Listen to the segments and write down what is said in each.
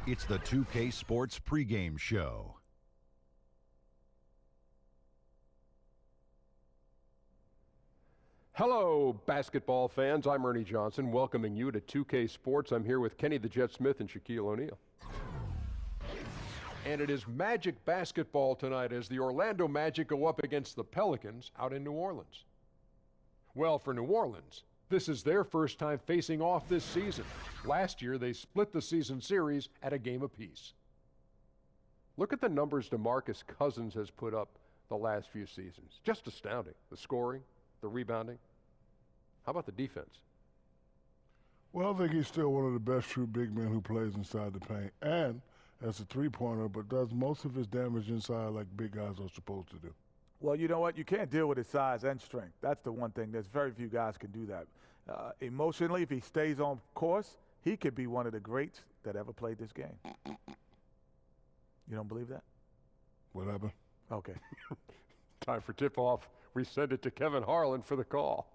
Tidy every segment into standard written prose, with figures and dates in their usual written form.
It's the 2K Sports pregame show. Hello, basketball fans. I'm Ernie Johnson, welcoming you to 2K Sports. I'm here with Kenny the Jet Smith and Shaquille O'Neal. And it is Magic basketball tonight as the Orlando Magic go up against the Pelicans out in New Orleans. Well, for New Orleans, this is their first time facing off this season. Last year, they split the season series at a game apiece. Look at the numbers DeMarcus Cousins has put up the last few seasons. Just astounding. The scoring, the rebounding. How about the defense? Well, I think he's still one of the best true big men who plays inside the paint and as a three-pointer, but does most of his damage inside like big guys are supposed to do. Well, you know what? You can't deal with his size and strength. That's the one thing. There's very few guys can do that. Emotionally, if he stays on course, he could be one of the greats that ever played this game. You don't believe that? What happened? Okay. Time for tip-off. We send it to Kevin Harlan for the call.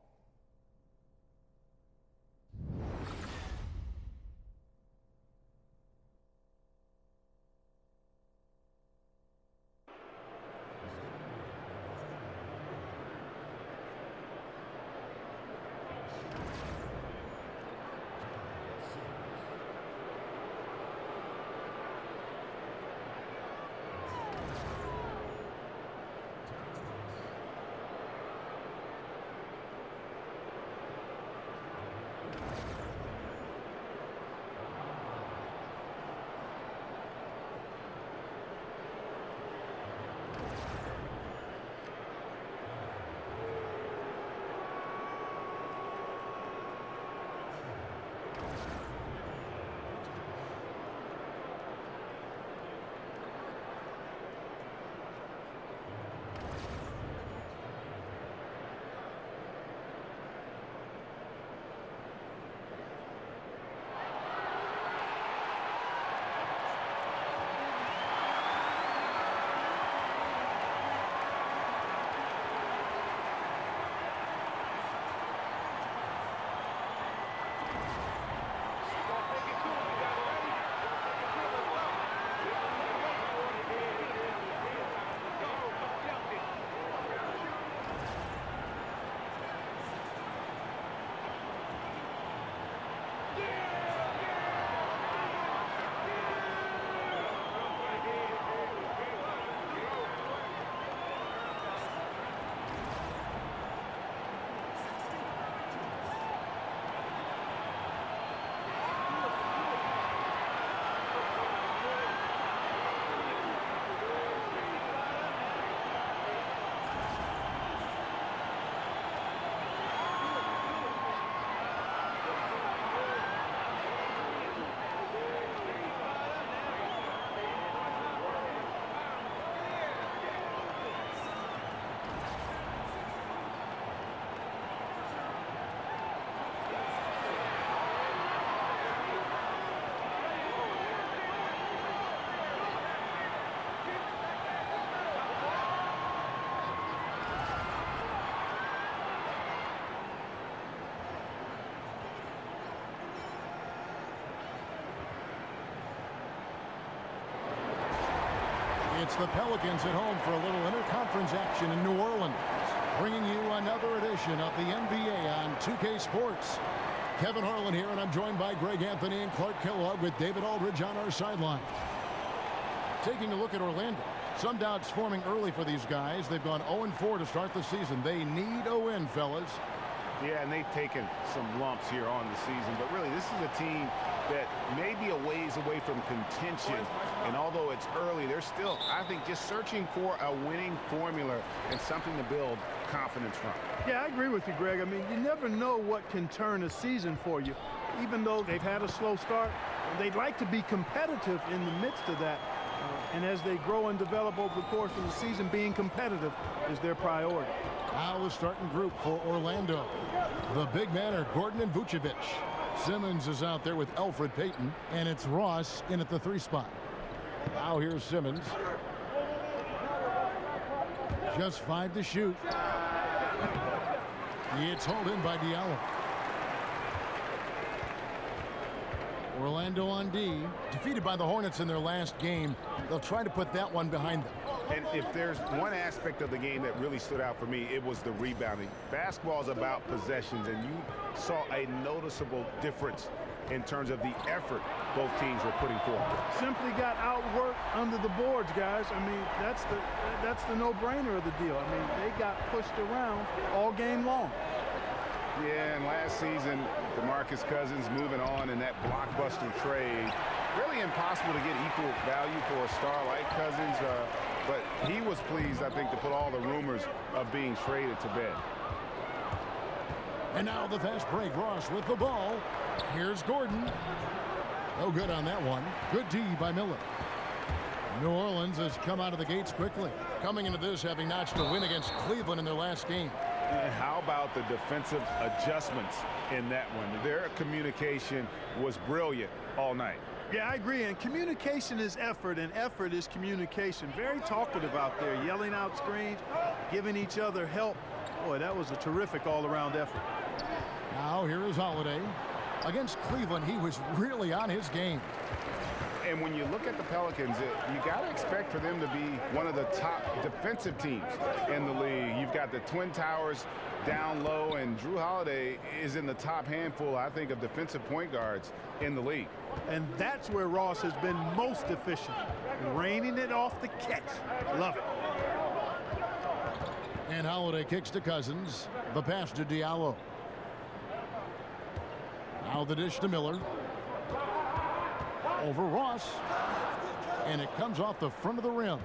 It's the Pelicans at home for a little interconference action in New Orleans. Bringing you another edition of the NBA on 2K Sports. Kevin Harlan here, and I'm joined by Greg Anthony and Clark Kellogg with David Aldridge on our sideline. Taking a look at Orlando. Some doubts forming early for these guys. They've gone 0-4 to start the season. They need a win, fellas. Yeah, and they've taken some lumps here on the season, but really this is a team that may be a ways away from contention, and although it's early, they're still, I think, just searching for a winning formula and something to build confidence from. Yeah, I agree with you, Greg. I mean, you never know what can turn a season for you. Even though they've had a slow start, they'd like to be competitive in the midst of that. And as they grow and develop over the course of the season, being competitive is their priority. Now the starting group for Orlando. The big men are Gordon and Vucevic. Simmons is out there with Elfrid Payton, and it's Ross in at the 3 spot. Now here's Simmons. Just 5 to shoot. It's hauled in by Diallo. Orlando on D. Defeated by the Hornets in their last game. They'll try to put that one behind them. And if there's one aspect of the game that really stood out for me, it was the rebounding. Basketball is about possessions, and you saw a noticeable difference in terms of the effort both teams were putting forth. Simply got outworked under the boards, guys. I mean, that's the no-brainer of the deal. I mean, they got pushed around all game long. Yeah, and last season, DeMarcus Cousins moving on in that blockbuster trade. Really impossible to get equal value for a star like Cousins, but he was pleased, I think, to put all the rumors of being traded to bed. And now the fast break. Ross with the ball. Here's Gordon. No good on that one. Good D by Miller. New Orleans has come out of the gates quickly. Coming into this having notched a win against Cleveland in their last game. And how about the defensive adjustments in that one? Their communication was brilliant all night. Yeah, I agree. And communication is effort, and effort is communication. Very talkative out there, yelling out screens, giving each other help. Boy, that was a terrific all-around effort. Now here is Holiday. Against Cleveland, he was really on his game. And when you look at the Pelicans, you got to expect for them to be one of the top defensive teams in the league. You've got the Twin Towers down low, and Drew Holiday is in the top handful, I think, of defensive point guards in the league. And that's where Ross has been most efficient, raining it off the catch. Love it. And Holiday kicks to Cousins. The pass to Diallo. Now the dish to Miller. Over Ross. And it comes off the front of the rim.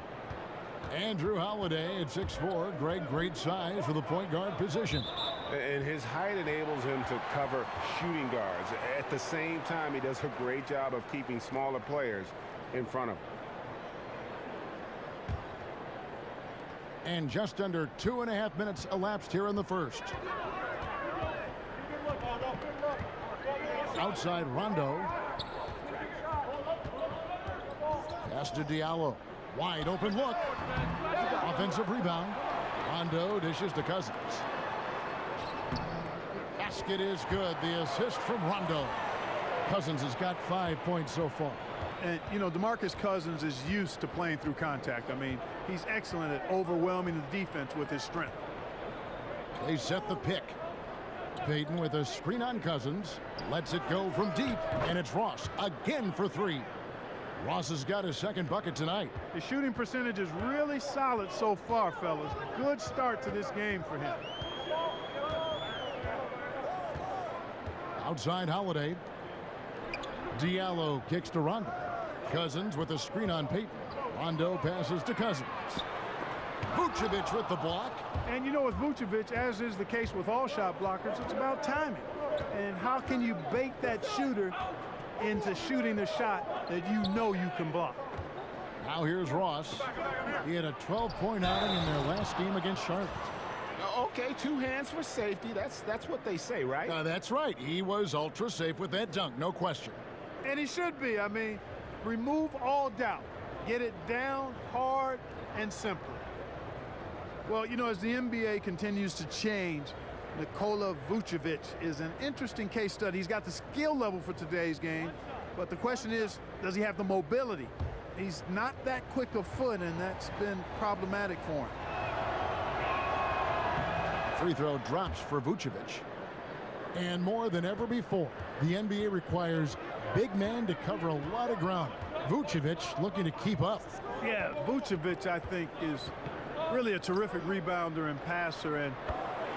Andrew Holiday at 6'4". Greg, great size for the point guard position. And his height enables him to cover shooting guards. At the same time, he does a great job of keeping smaller players in front of him. And just under 2.5 minutes elapsed here in the first. Outside Rondo. Pass to Diallo. Wide open look. Offensive rebound. Rondo dishes to Cousins. Basket is good. The assist from Rondo. Cousins has got 5 points so far. And, you know, DeMarcus Cousins is used to playing through contact. I mean, he's excellent at overwhelming the defense with his strength. They set the pick. Payton with a screen on Cousins. Lets it go from deep. And it's Ross again for three. Ross has got his second bucket tonight. The shooting percentage is really solid so far, fellas. Good start to this game for him. Outside Holiday. Diallo kicks to Rondo. Cousins with a screen on Payton. Rondo passes to Cousins. Vucevic with the block. And you know, with Vucevic, as is the case with all shot blockers, it's about timing. And how can you bait that shooter into shooting a shot that you know you can block? Now here's Ross. He had a 12-point outing in their last game against Charlotte. Okay, 2 hands for safety. That's what they say, right? That's right. He was ultra safe with that dunk, no question. And he should be. I mean, remove all doubt. Get it down hard and simple. Well, you know, as the NBA continues to change, Nikola Vucevic is an interesting case study. He's got the skill level for today's game, but the question is, does he have the mobility? He's not that quick of foot, and that's been problematic for him. Free throw drops for Vucevic. And more than ever before, the NBA requires big men to cover a lot of ground. Vucevic looking to keep up. Yeah, Vucevic, I think, is really a terrific rebounder and passer, and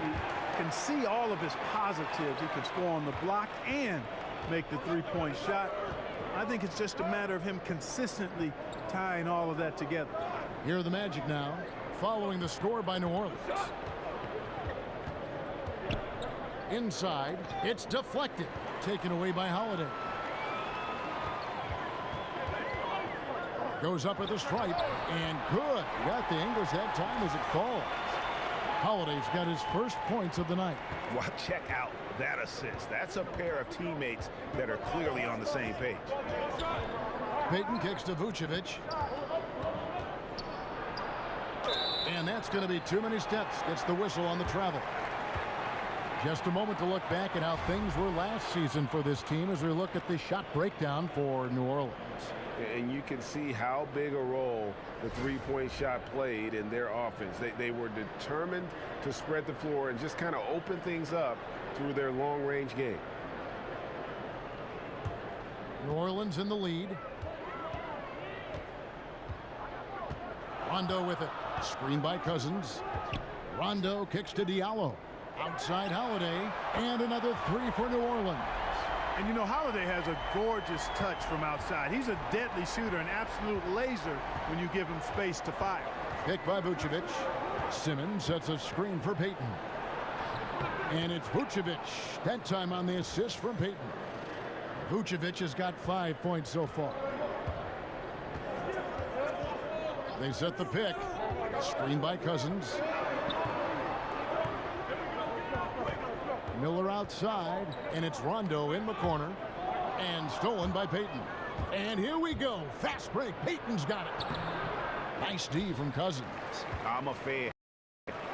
you can see all of his positives. He can score on the block and make the three-point shot. I think it's just a matter of him consistently tying all of that together. Here are the Magic now, following the score by New Orleans. Inside, it's deflected, taken away by Holiday. Goes up with a stripe, and good. Got the English that time as it falls. Holiday's got his first points of the night. Well, check out that assist. That's a pair of teammates that are clearly on the same page. Payton kicks to Vucevic. And that's going to be too many steps. Gets the whistle on the travel. Just a moment to look back at how things were last season for this team as we look at the shot breakdown for New Orleans. And you can see how big a role the three-point shot played in their offense. They were determined to spread the floor and just kind of open things up through their long-range game. New Orleans in the lead. Rondo with it. Screen by Cousins. Rondo kicks to Diallo. Outside Holiday. And another three for New Orleans. And you know, Holiday has a gorgeous touch from outside. He's a deadly shooter, an absolute laser when you give him space to fire. Pick by Vucevic. Simmons sets a screen for Payton. And it's Vucevic. That time on the assist from Payton. Vucevic has got 5 points so far. They set the pick. Screen by Cousins. Miller outside, and it's Rondo in the corner, and stolen by Payton. And here we go. Fast break. Payton's got it. Nice D from Cousins. I'm a fan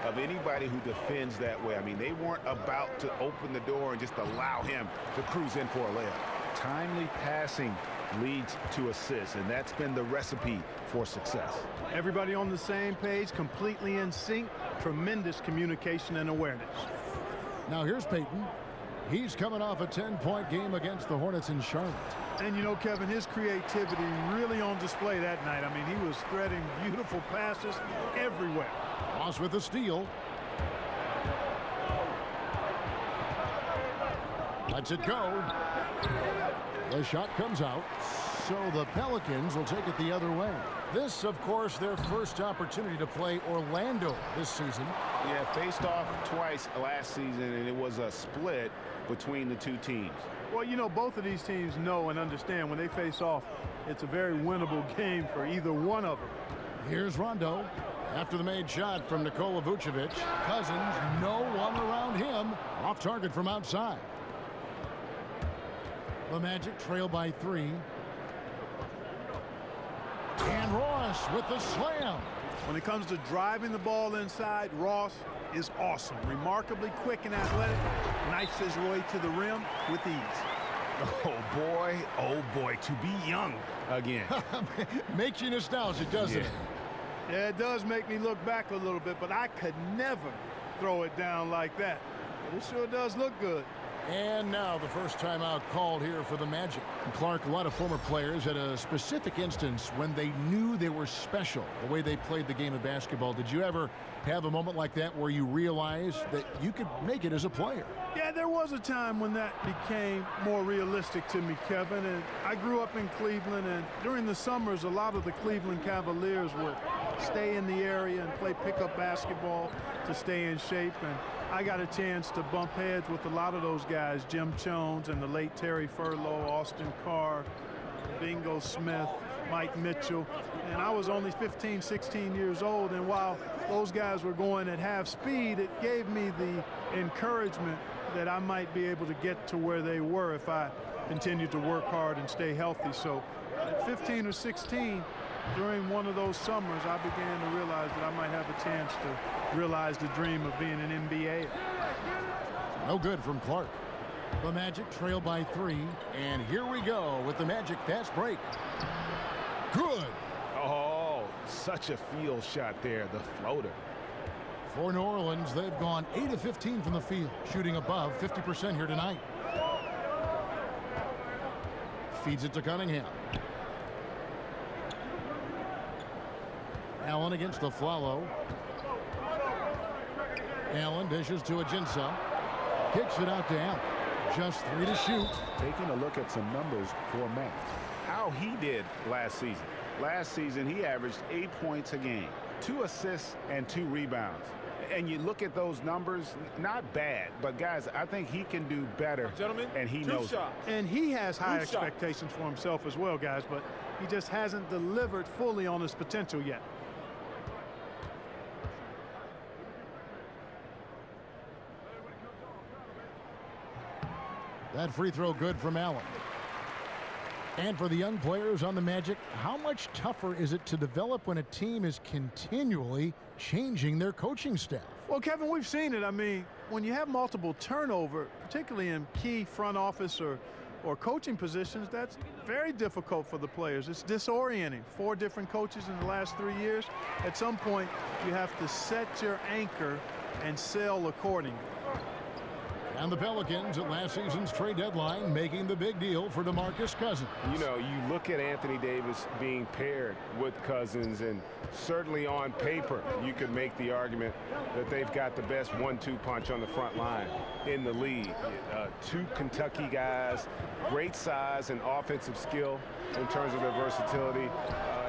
of anybody who defends that way. I mean, they weren't about to open the door and just allow him to cruise in for a layup. Timely passing leads to assists, and that's been the recipe for success. Everybody on the same page, completely in sync. Tremendous communication and awareness. Now here's Payton. He's coming off a 10-point game against the Hornets in Charlotte. And you know, Kevin, his creativity really on display that night. I mean, he was threading beautiful passes everywhere. Ross with the steal. Lets it go. The shot comes out. So the Pelicans will take it the other way. This, of course, their first opportunity to play Orlando this season. Yeah, faced off twice last season, and it was a split between the two teams. Well, you know, both of these teams know and understand when they face off, it's a very winnable game for either one of them. Here's Rondo. After the made shot from Nikola Vucevic. Cousins, no one around him. Off target from outside. The Magic trail by 3. And Ross with the slam. When it comes to driving the ball inside, Ross is awesome. Remarkably quick and athletic. Knifes his way to the rim with ease. Oh boy, to be young again. Makes you nostalgic, doesn't it? Yeah, it does make me look back a little bit, but I could never throw it down like that. But it sure does look good. And now the first timeout called here for the Magic. And Clark, a lot of former players had a specific instance when they knew they were special, the way they played the game of basketball. Did you ever have a moment like that where you realized that you could make it as a player? Yeah, there was a time when that became more realistic to me, Kevin. And I grew up in Cleveland, and during the summers, a lot of the Cleveland Cavaliers would stay in the area and play pickup basketball to stay in shape. And I got a chance to bump heads with a lot of those guys, Jim Jones and the late Terry Furlow, Austin Carr, Bingo Smith, Mike Mitchell. And I was only 15, 16 years old. And while those guys were going at half speed, it gave me the encouragement that I might be able to get to where they were if I continued to work hard and stay healthy. So at 15 or 16, during one of those summers, I began to realize that I might have a chance to realize the dream of being an NBA. No good from Clark. The Magic trail by 3, and here we go with the Magic fast break. Good. Oh, such a field shot there, the floater. For New Orleans, they've gone 8 of 15 from the field, shooting above 50% here tonight. Feeds it to Cunningham. Allen against the Flalo. Allen dishes to Ajinça. Kicks it out to Allen. Just 3 to shoot. Taking a look at some numbers for Matt. How he did last season. Last season, he averaged 8 points a game, 2 assists and 2 rebounds. And you look at those numbers, not bad, but guys, I think he can do better, gentlemen, and he knows it. And he has high expectations for himself as well, guys, but he just hasn't delivered fully on his potential yet. That free throw good from Allen. And for the young players on the Magic, how much tougher is it to develop when a team is continually changing their coaching staff? Well, Kevin, we've seen it. I mean, when you have multiple turnover, particularly in key front office or coaching positions, that's very difficult for the players. It's disorienting. 4 different coaches in the last 3 years. At some point, you have to set your anchor and sail accordingly. And the Pelicans at last season's trade deadline making the big deal for DeMarcus Cousins. You know, you look at Anthony Davis being paired with Cousins, and certainly on paper you could make the argument that they've got the best 1-2 punch on the front line in the league. 2 Kentucky guys, great size and offensive skill in terms of their versatility.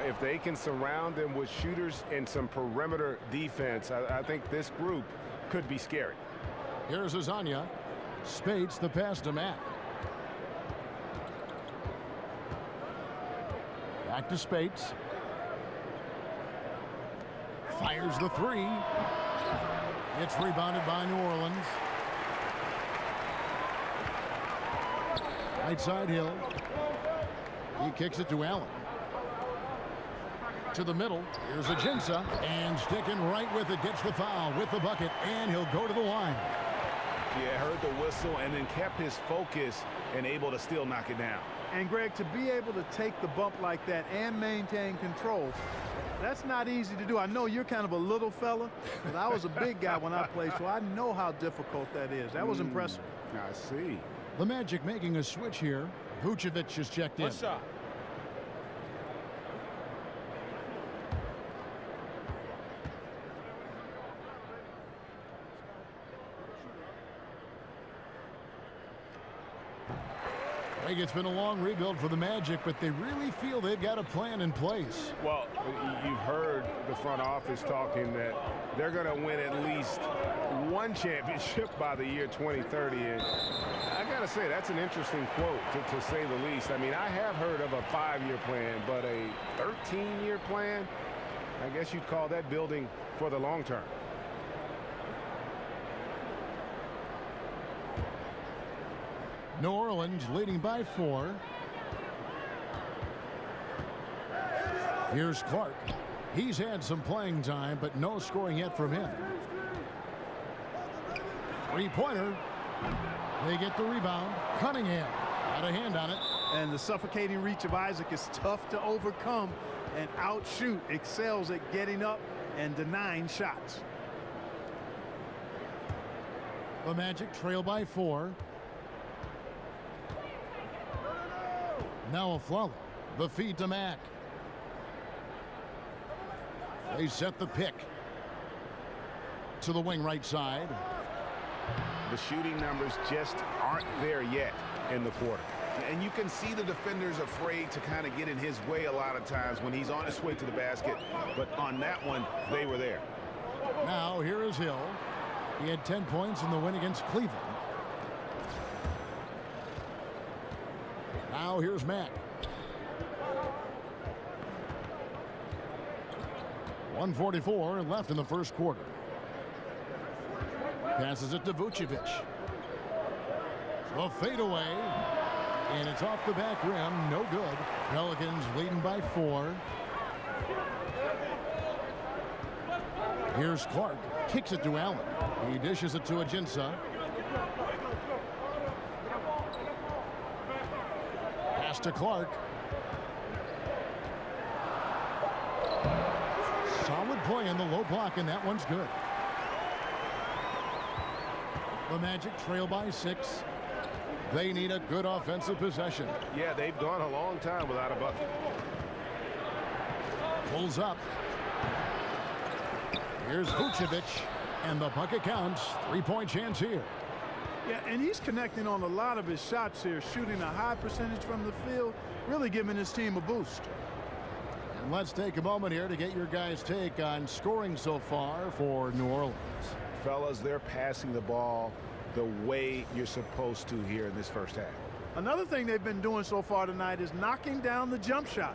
If they can surround them with shooters and some perimeter defense, I think this group could be scary. Here's Azania. Spates the pass to Mack. Back to Spates. Fires the 3. It's rebounded by New Orleans. Right side Hill. He kicks it to Allen. To the middle. Here's Ajinça. And sticking right with it. Gets the foul with the bucket. And he'll go to the line. Yeah, heard the whistle and then kept his focus and able to still knock it down. And, Greg, to be able to take the bump like that and maintain control, that's not easy to do. I know you're kind of a little fella, but I was a big guy when I played, so I know how difficult that is. That was impressive. I see. The Magic making a switch here. Vucevic is checked in. Shot. It's been a long rebuild for the Magic, but they really feel they've got a plan in place. Well, you've heard the front office talking that they're going to win at least 1 championship by the year 2030. And I got to say, that's an interesting quote, to say the least. I mean, I have heard of a 5-year plan, but a 13-year plan, I guess you'd call that building for the long term. New Orleans leading by 4. Here's Clark. He's had some playing time, but no scoring yet from him. 3-pointer. They get the rebound. Cunningham got a hand on it. And the suffocating reach of Isaac is tough to overcome, and outshoot excels at getting up and denying shots. The Magic trail by 4. Now Aflalo. The feed to Mack. They set the pick. To the wing right side. The shooting numbers just aren't there yet in the quarter. And you can see the defenders afraid to kind of get in his way a lot of times when he's on his way to the basket. But on that one, they were there. Now here is Hill. He had 10 points in the win against Cleveland. Now here's Mack. 1:44 left in the first quarter. Passes it to Vucevic. A fadeaway. And it's off the back rim. No good. Pelicans leading by 4. Here's Clark. Kicks it to Allen. He dishes it to Ajinça. Pass to Clark. Solid play in the low block, and that one's good. The Magic trail by 6. They need a good offensive possession. Yeah, they've gone a long time without a bucket. Pulls up. Here's Vucevic, and the bucket counts. 3-point chance here. Yeah, and he's connecting on a lot of his shots here, shooting a high percentage from the field, really giving his team a boost. And let's take a moment here to get your guys' take on scoring so far for New Orleans. Fellas, they're passing the ball the way you're supposed to here in this first half. Another thing they've been doing so far tonight is knocking down the jump shot.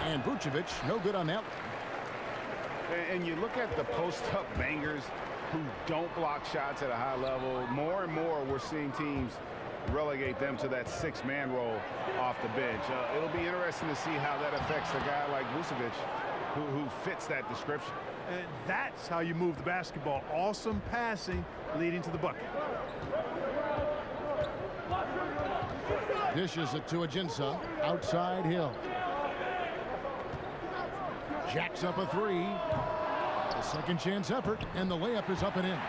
And Vucevic, no good on that one. And you look at the post-up bangers who don't block shots at a high level. More and more we're seeing teams relegate them to that 6-man role off the bench. It'll be interesting to see how that affects a guy like Vucevic who fits that description. And that's how you move the basketball. Awesome passing leading to the bucket. Dishes it to Ajinça. Outside Hill. Jacks up a three. A second chance effort, and the layup is up and in.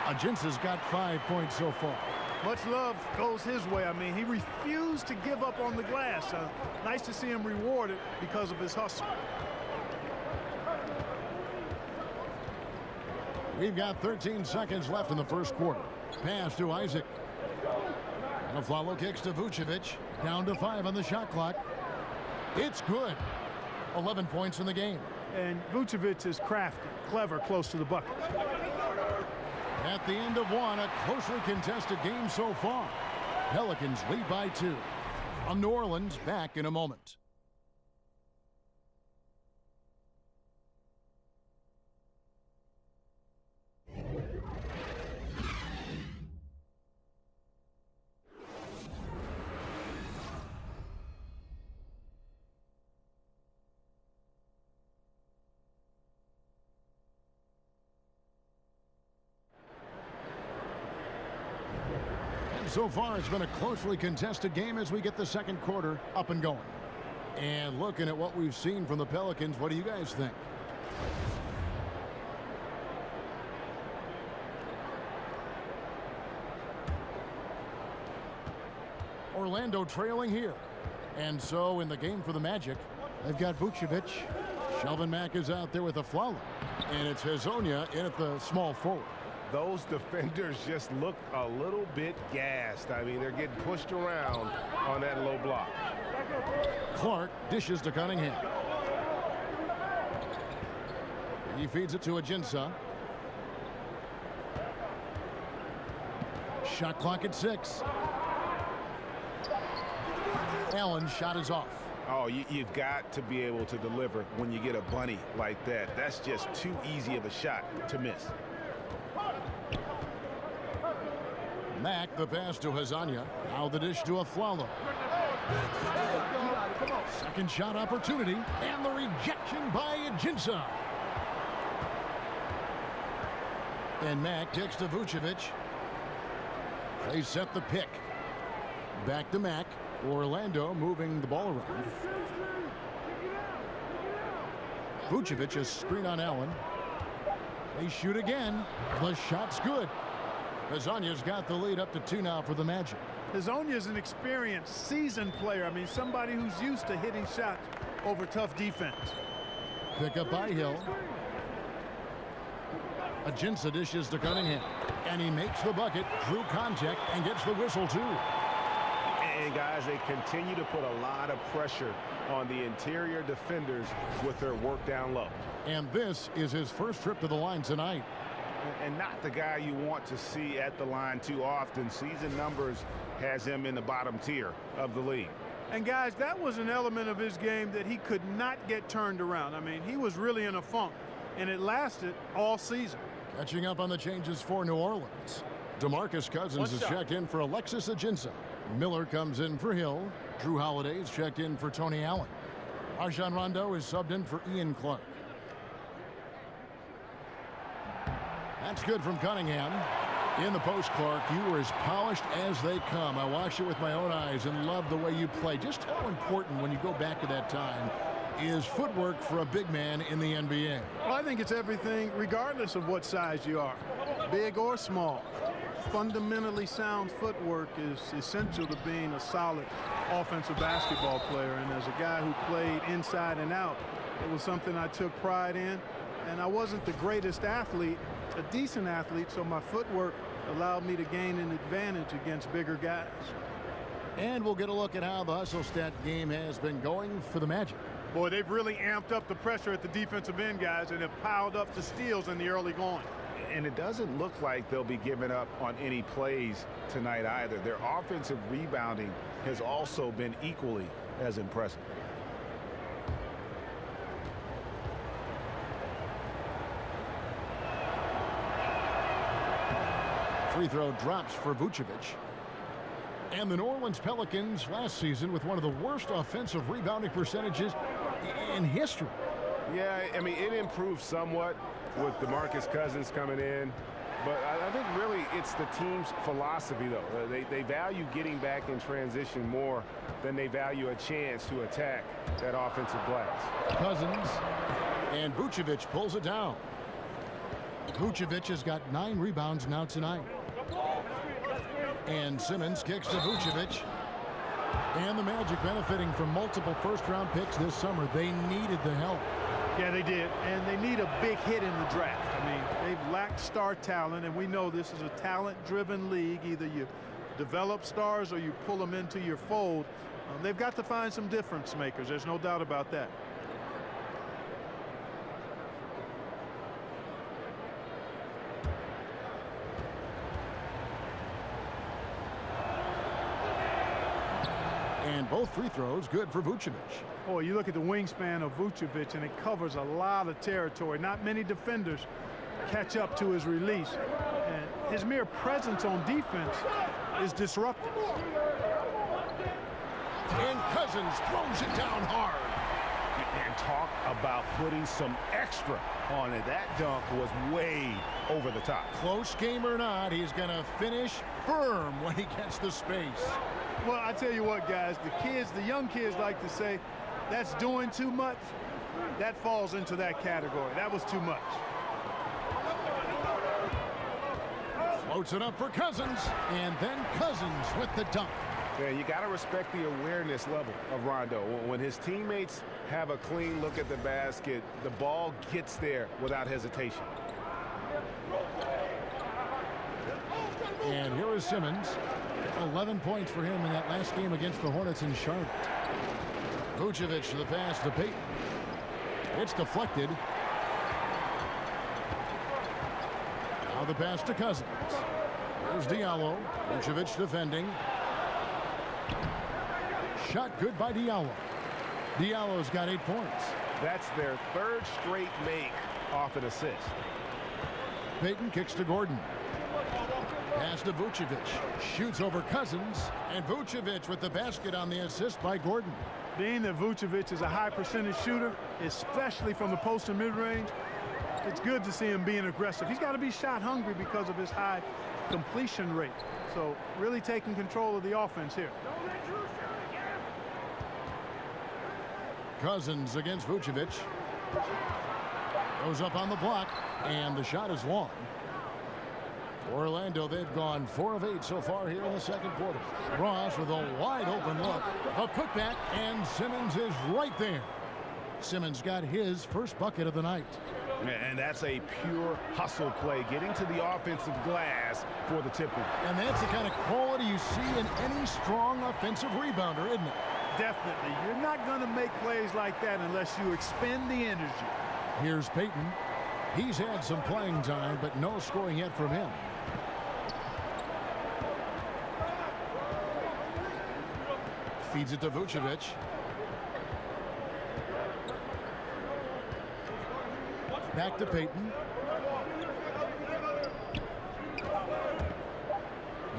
Ajinça's got 5 points so far. Much love goes his way. I mean, he refused to give up on the glass. Nice to see him rewarded because of his hustle. We've got 13 seconds left in the first quarter. Pass to Isaac. And a follow kicks to Vucevic. Down to 5 on the shot clock. It's good. 11 points in the game. And Vucevic is crafty, clever, close to the bucket. At the end of one, a closely contested game so far. Pelicans lead by 2. From New Orleans, back in a moment. So far, it's been a closely contested game as we get the second quarter up and going. And looking at what we've seen from the Pelicans, what do you guys think? Orlando trailing here. And so in the game for the Magic, they've got Vucevic. Shelvin Mack is out there with a Flalo. And it's Hezonja in at the small forward. Those defenders just look a little bit gassed. I mean, they're getting pushed around on that low block. Clark dishes to Cunningham. He feeds it to Ajinça. Shot clock at 6. Allen's shot is off. Oh, you've got to be able to deliver when you get a bunny like that. That's just too easy of a shot to miss. Mack, the pass to Hezonja. Now the dish to a Flalo. Second shot opportunity, and the rejection by Ajinça. And Mack kicks to Vucevic. They set the pick. Back to Mack. Orlando moving the ball around. Vucevic is screen on Allen. They shoot again. The shot's good. Hezonja's got the lead up to 2 now for the Magic. Hezonja is an experienced, seasoned player. I mean, somebody who's used to hitting shots over tough defense. Pick up by Hill. Ajinça dishes to Cunningham. And he makes the bucket, drew contact, and gets the whistle too. And guys, they continue to put a lot of pressure on the interior defenders with their work down low. And this is his first trip to the line tonight. And not the guy you want to see at the line too often. Season numbers has him in the bottom tier of the league. And guys, that was an element of his game that he could not get turned around. I mean, he was really in a funk, and it lasted all season. Catching up on the changes for New Orleans. DeMarcus Cousins is checked in for Alexis Ajinça. Miller comes in for Hill. Drew Holiday's checked in for Tony Allen. Rajon Rondo is subbed in for Ian Clark. That's good from Cunningham. In the post, Clark, you were as polished as they come. I watched it with my own eyes and loved the way you play. Just how important, when you go back to that time, is footwork for a big man in the NBA? Well, I think it's everything, regardless of what size you are, big or small. Fundamentally sound footwork is essential to being a solid offensive basketball player. And as a guy who played inside and out, it was something I took pride in. And I wasn't the greatest athlete, a decent athlete, so my footwork allowed me to gain an advantage against bigger guys. And we'll get a look at how the hustle stat game has been going for the Magic. Boy, they've really amped up the pressure at the defensive end, guys, and have piled up the steals in the early going. And it doesn't look like they'll be giving up on any plays tonight either. Their offensive rebounding has also been equally as impressive. free throw drops for Vucevic. And the New Orleans Pelicans last season with one of the worst offensive rebounding percentages in history. Yeah, I mean, it improved somewhat with DeMarcus Cousins coming in. But I think really it's the team's philosophy, though. They value getting back in transition more than they value a chance to attack that offensive glass. Cousins, and Vucevic pulls it down. Vucevic has got 9 rebounds now tonight. And Simmons kicks to Vucevic. And the Magic benefiting from multiple first-round picks this summer. They needed the help. Yeah, they did, and they need a big hit in the draft. I mean, they've lacked star talent, and we know this is a talent-driven league. Either you develop stars or you pull them into your fold. They've got to find some difference makers. There's no doubt about that. And both free throws good for Vucevic. Oh, you look at the wingspan of Vucevic, and it covers a lot of territory. Not many defenders catch up to his release. And his mere presence on defense is disruptive. And Cousins throws it down hard. And talk about putting some extra on it. That dunk was way over the top. Close game or not, he's going to finish firm when he gets the space. Well, I tell you what, guys, the young kids like to say, that's doing too much. That falls into that category. That was too much. Floats it up for Cousins, and then Cousins with the dunk. Yeah, you got to respect the awareness level of Rondo. When his teammates have a clean look at the basket, the ball gets there without hesitation. And here is Simmons. 11 points for him in that last game against the Hornets in Charlotte. Vucevic to the pass to Payton. It's deflected. Now the pass to Cousins. Here's Diallo. Vucevic defending. Shot good by Diallo. Diallo's got 8 points. That's their 3rd straight make off an assist. Payton kicks to Gordon. Pass to Vucevic. Shoots over Cousins. And Vucevic with the basket on the assist by Gordon. Being that Vucevic is a high percentage shooter, especially from the post and mid-range, it's good to see him being aggressive. He's got to be shot hungry because of his high completion rate. So really taking control of the offense here. Cousins against Vucevic. Goes up on the block, and the shot is long. Orlando, they've gone 4 of 8 so far here in the second quarter. Ross with a wide open look. A putback, and Simmons is right there. Simmons got his first bucket of the night. And that's a pure hustle play, getting to the offensive glass for the tip. And that's the kind of quality you see in any strong offensive rebounder, isn't it? Definitely. You're not going to make plays like that unless you expend the energy. Here's Payton. He's had some playing time, but no scoring yet from him. Feeds it to Vucevic. Back to Payton.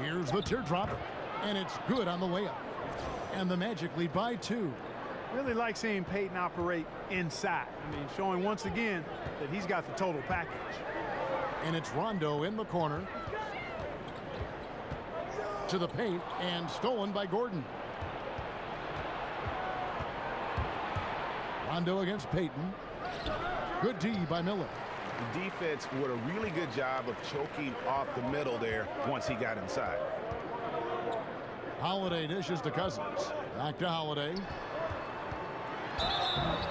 Here's the teardrop, and it's good on the layup. And the Magic lead by 2. Really like seeing Payton operate inside. I mean, showing once again that he's got the total package. And it's Rondo in the corner. To the paint, and stolen by Gordon. Rondo against Payton. Good D by Miller. The defense did a really good job of choking off the middle there once he got inside. Holiday dishes to Cousins. Back to Holiday.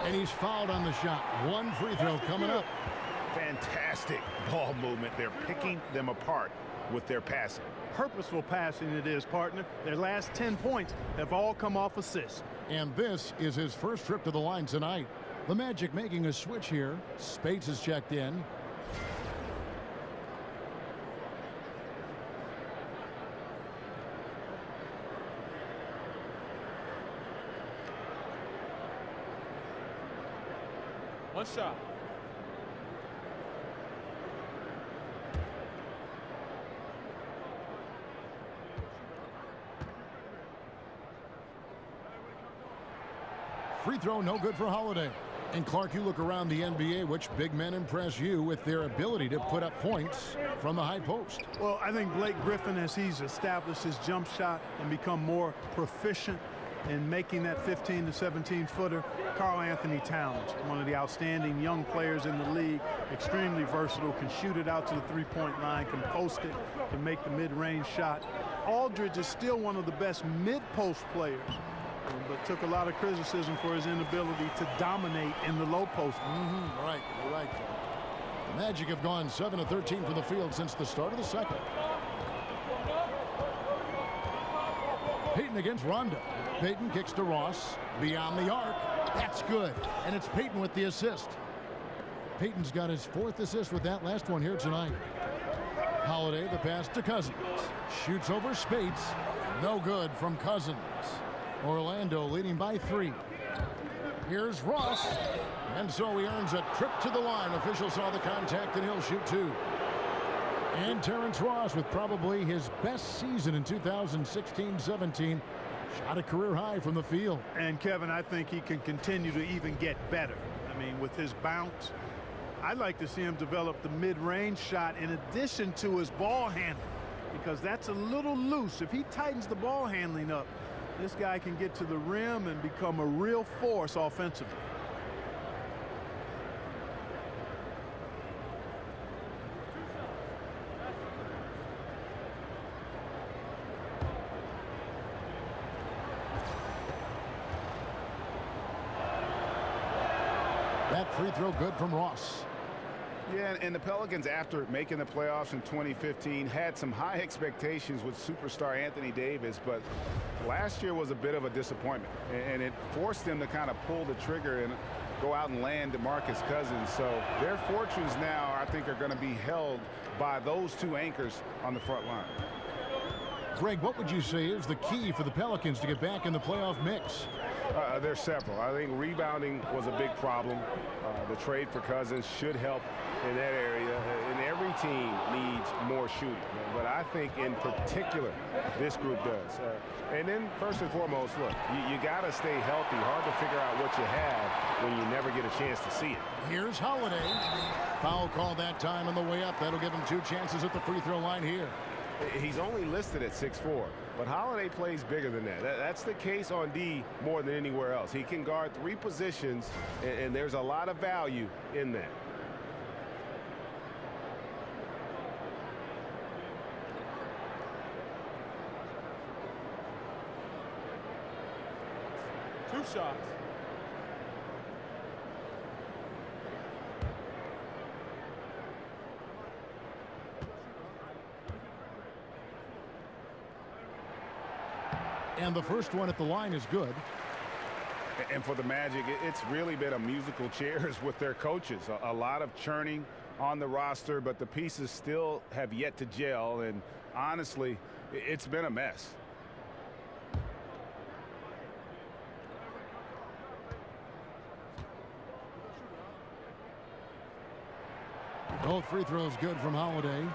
And he's fouled on the shot. 1 free throw coming up. Fantastic ball movement. They're picking them apart with their passing. Purposeful passing it is, partner. Their last 10 points have all come off assists. And this is his first trip to the line tonight. The Magic making a switch here. Spates is checked in. One shot. free throw, no good for Holiday. And Clark, you look around the NBA, which big men impress you with their ability to put up points from the high post? Well, I think Blake Griffin, as he's established his jump shot and become more proficient in making that 15 to 17 footer. Karl Anthony Towns, one of the outstanding young players in the league, extremely versatile, can shoot it out to the three-point line, can post it, can make the mid-range shot. Aldridge is still one of the best mid-post players, but took a lot of criticism for his inability to dominate in the low post. Right, you're right. The Magic have gone 7 of 13 from the field since the start of the second. Payton against Rondo. Payton kicks to Ross. Beyond the arc. That's good. And it's Payton with the assist. Payton's got his 4th assist with that last one here tonight. Holiday, the pass to Cousins. Shoots over Spates. No good from Cousins. Orlando leading by 3. Here's Ross. And so he earns a trip to the line. Official saw the contact and he'll shoot 2. And Terrence Ross with probably his best season in 2016-17. Shot a career high from the field. And Kevin, I think he can continue to even get better. I mean, with his bounce, I'd like to see him develop the mid-range shot in addition to his ball handling, because that's a little loose. If he tightens the ball handling up, this guy can get to the rim and become a real force offensively. That free throw good from Ross. Yeah, and the Pelicans, after making the playoffs in 2015, had some high expectations with superstar Anthony Davis, but last year was a bit of a disappointment, and it forced them to kind of pull the trigger and go out and land DeMarcus Cousins. So their fortunes now, I think, are going to be held by those 2 anchors on the front line. Greg, what would you say is the key for the Pelicans to get back in the playoff mix? There's several. I think rebounding was a big problem. The trade for Cousins should help in that area, and every team needs more shooting. But I think in particular, this group does. And then first and foremost, look, you got to stay healthy. Hard to figure out what you have when you never get a chance to see it. Here's Holiday. Foul call that time on the way up. That'll give him 2 chances at the free throw line here. He's only listed at 6'4", but Holiday plays bigger than that. That's the case on D more than anywhere else. He can guard 3 positions, and there's a lot of value in that. Two shots. And the first one at the line is good. And for the Magic, it's really been a musical chairs with their coaches. A lot of churning on the roster, but the pieces still have yet to gel. And honestly, it's been a mess. Both free throws good from Holiday.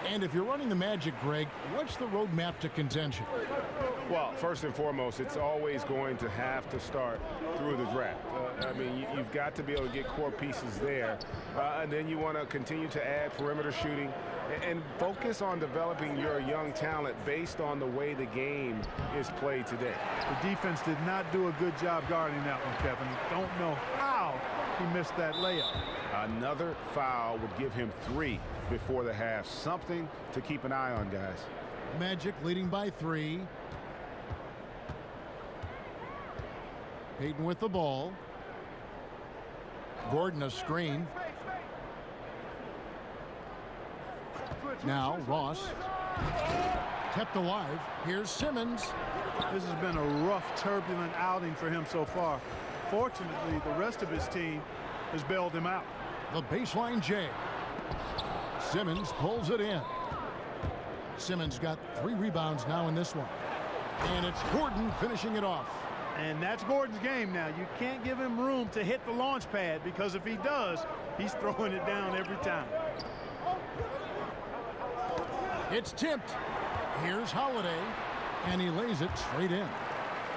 And if you're running the Magic, Greg, what's the roadmap to contention? Well, first and foremost, it's always going to have to start through the draft. I mean, you've got to be able to get core pieces there. And then you want to continue to add perimeter shooting and focus on developing your young talent based on the way the game is played today. The defense did not do a good job guarding that one, Kevin. Don't know how he missed that layup. Another foul would give him 3 before the half. Something to keep an eye on, guys. Magic leading by 3. Payton with the ball. Gordon a screen. Now Ross. Kept alive. Here's Simmons. This has been a rough, turbulent outing for him so far. Fortunately, the rest of his team has bailed him out. The baseline J. Simmons pulls it in. Simmons got 3 rebounds now in this one. And it's Gordon finishing it off. And that's Gordon's game now. You can't give him room to hit the launch pad, because if he does, he's throwing it down every time. It's tipped. Here's Holiday. And he lays it straight in.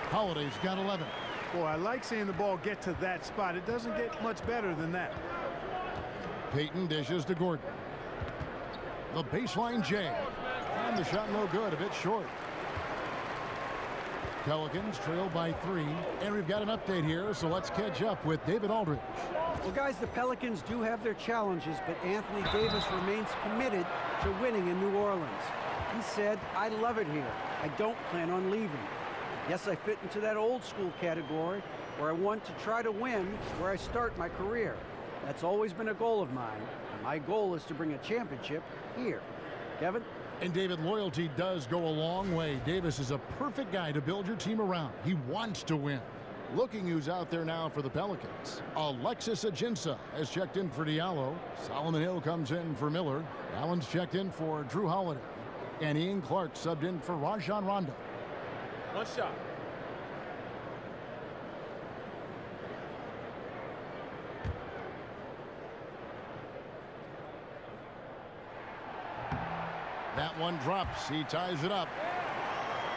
Holiday's got 11. Boy, I like seeing the ball get to that spot. It doesn't get much better than that. Peyton dishes to Gordon. The baseline J. And the shot no good, a bit short. Pelicans trail by 3. And we've got an update here, so let's catch up with David Aldridge. Well, guys, the Pelicans do have their challenges, but Anthony Davis remains committed to winning in New Orleans. He said, "I love it here. I don't plan on leaving. Yes, I fit into that old school category where I want to try to win where I start my career. That's always been a goal of mine. My goal is to bring a championship here." Kevin? And David, loyalty does go a long way. Davis is a perfect guy to build your team around. He wants to win. Looking who's out there now for the Pelicans. Alexis Ajinça has checked in for Diallo. Solomon Hill comes in for Miller. Allen's checked in for Drew Holiday. And Ian Clark subbed in for Rajon Rondo. One shot. That one drops. He ties it up.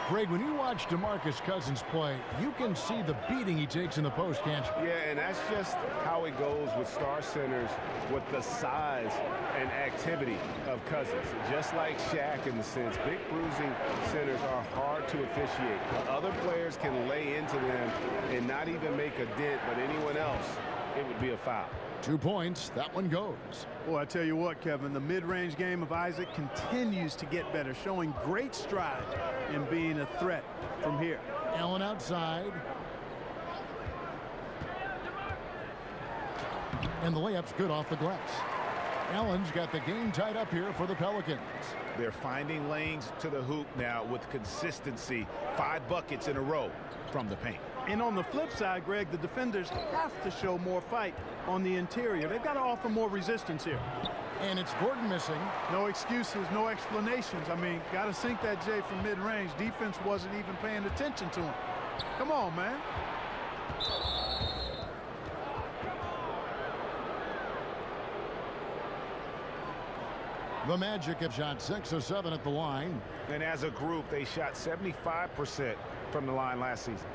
Greg, when you watch DeMarcus Cousins play, you can see the beating he takes in the post, can't you? Yeah, and that's just how it goes with star centers, with the size and activity of Cousins. Just like Shaq in the sense, big bruising centers are hard to officiate. Other players can lay into them and not even make a dent, but anyone else, it would be a foul. 2 points. That one goes. Well, I tell you what, Kevin, the mid-range game of Isaac continues to get better, showing great strides in being a threat from here. Allen outside. And the layup's good off the glass. Allen's got the game tied up here for the Pelicans. They're finding lanes to the hoop now with consistency. 5 buckets in a row from the paint. And on the flip side, Greg, the defenders have to show more fight on the interior. They've got to offer more resistance here. And it's Gordon missing. No excuses, no explanations. I mean, got to sink that J from mid-range. Defense wasn't even paying attention to him. Come on, man. The Magic have shot 6 of 7 at the line. And as a group, they shot 75% from the line last season.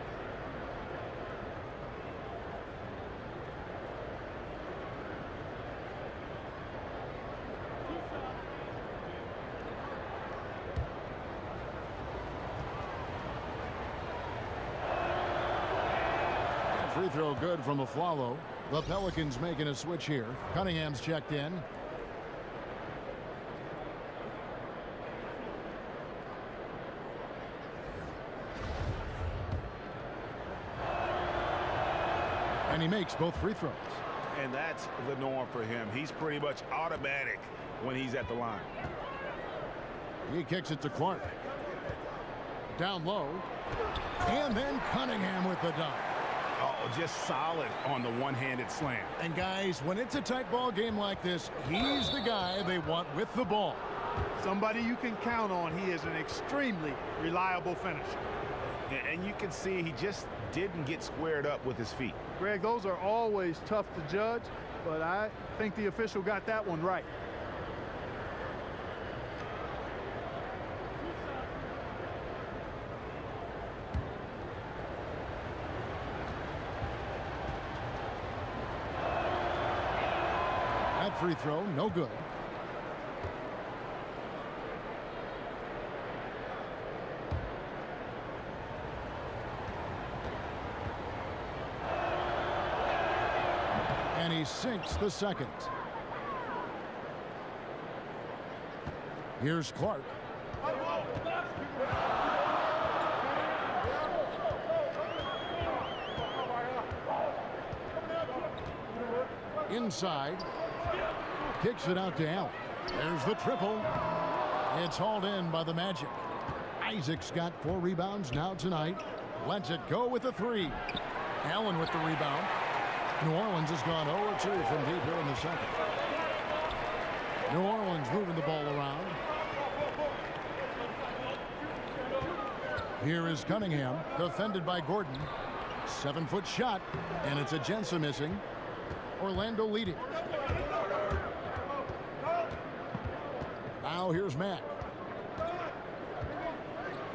Free throw good from Aflalo. The Pelicans making a switch here. Cunningham's checked in. And he makes both free throws. And that's the norm for him. He's pretty much automatic when he's at the line. He kicks it to Clark. Down low. And then Cunningham with the dunk. Oh, just solid on the one-handed slam. And guys, when it's a tight ball game like this, he's the guy they want with the ball. Somebody you can count on. He is an extremely reliable finisher. And you can see he just didn't get squared up with his feet. Greg, those are always tough to judge, but I think the official got that one right. That free throw, no good. And he sinks the second. Here's Clark. Inside. Kicks it out to Allen. There's the triple. It's hauled in by the Magic. Isaac's got 4 rebounds now tonight. Lets it go with a 3. Allen with the rebound. New Orleans has gone 0-2 from deep here in the second. New Orleans moving the ball around. Here is Cunningham, defended by Gordon. 7-foot shot, and it's Ajinça missing. Orlando leading. Now here's Mack.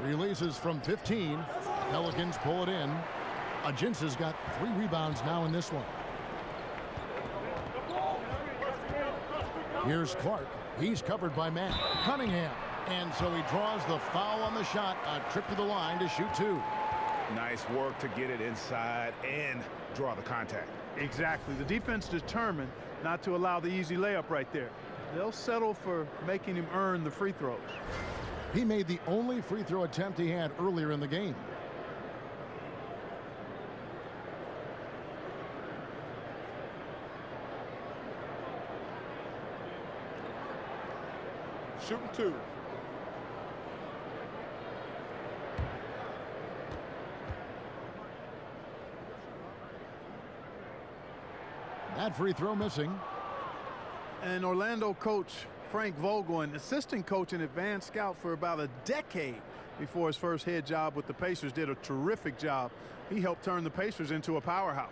Releases from 15. Pelicans pull it in. Ajinsa's got 3 rebounds now in this one. Here's Clark. He's covered by Matt Cunningham. And so he draws the foul on the shot. A trip to the line to shoot 2. Nice work to get it inside and draw the contact. Exactly. The defense determined not to allow the easy layup right there. They'll settle for making him earn the free throws. He made the only free throw attempt he had earlier in the game. Shooting 2. That free throw missing. And Orlando coach Frank Vogel, an assistant coach and advanced scout for about a decade before his first head job with the Pacers, did a terrific job. He helped turn the Pacers into a powerhouse.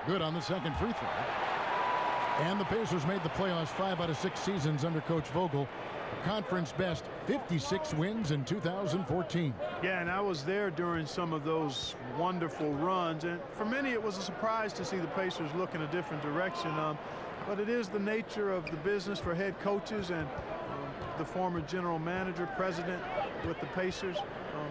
Good on the second free throw. And the Pacers made the playoffs 5 out of 6 seasons under Coach Vogel. A conference best 56 wins in 2014. Yeah, and I was there during some of those wonderful runs. And for many, it was a surprise to see the Pacers look in a different direction. But it is the nature of the business for head coaches, and the former general manager, president with the Pacers,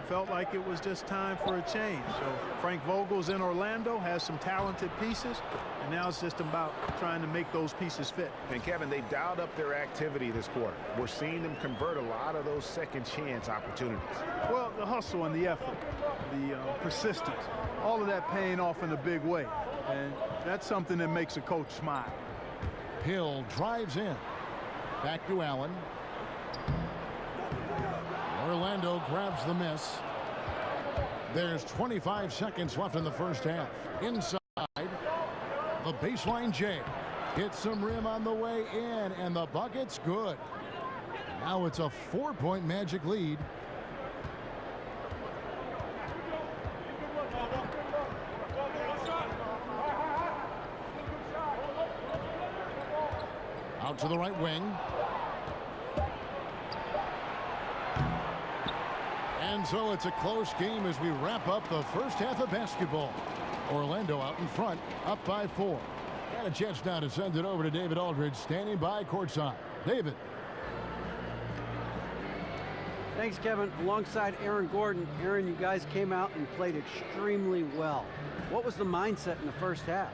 felt like it was just time for a change. So Frank Vogel's in Orlando, has some talented pieces, and now it's just about trying to make those pieces fit. And Kevin, they've dialed up their activity this quarter. We're seeing them convert a lot of those second chance opportunities. Well, the hustle and the effort, the persistence, all of that paying off in a big way. And that's something that makes a coach smile. Hill drives in. Back to Allen. Orlando grabs the miss. There's 25 seconds left in the first half. Inside, the baseline J. Hits some rim on the way in, and the bucket's good. Now it's a 4-point Magic lead. Out to the right wing. And so it's a close game as we wrap up the first half of basketball. Orlando out in front, up by 4. And a chance now to send it over to David Aldridge, standing by courtside. David. Thanks, Kevin. Alongside Aaron Gordon. Aaron, you guys came out and played extremely well. What was the mindset in the first half?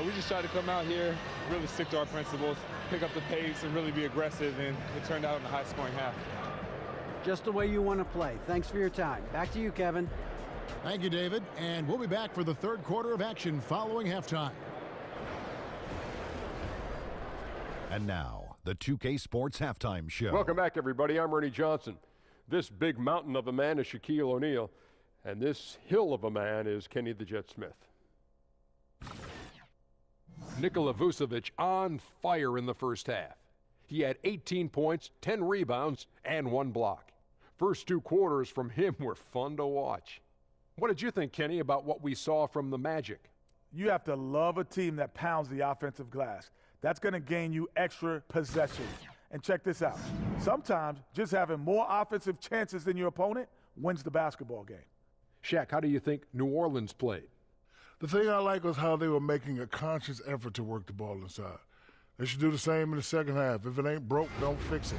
We just tried to come out here, really stick to our principles, pick up the pace, and really be aggressive, and it turned out in a high-scoring half. Just the way you want to play. Thanks for your time. Back to you, Kevin. Thank you, David. And we'll be back for the third quarter of action following halftime. And now, the 2K Sports Halftime Show. Welcome back, everybody. I'm Ernie Johnson. This big mountain of a man is Shaquille O'Neal, and this hill of a man is Kenny the Jet Smith. Nikola Vucevic on fire in the first half. He had 18 points, 10 rebounds, and 1 block. First 2 quarters from him were fun to watch. What did you think, Kenny, about what we saw from the Magic? You have to love a team that pounds the offensive glass. That's going to gain you extra possessions. And check this out. Sometimes just having more offensive chances than your opponent wins the basketball game. Shaq, how do you think New Orleans played? The thing I like was how they were making a conscious effort to work the ball inside. They should do the same in the second half. If it ain't broke, don't fix it.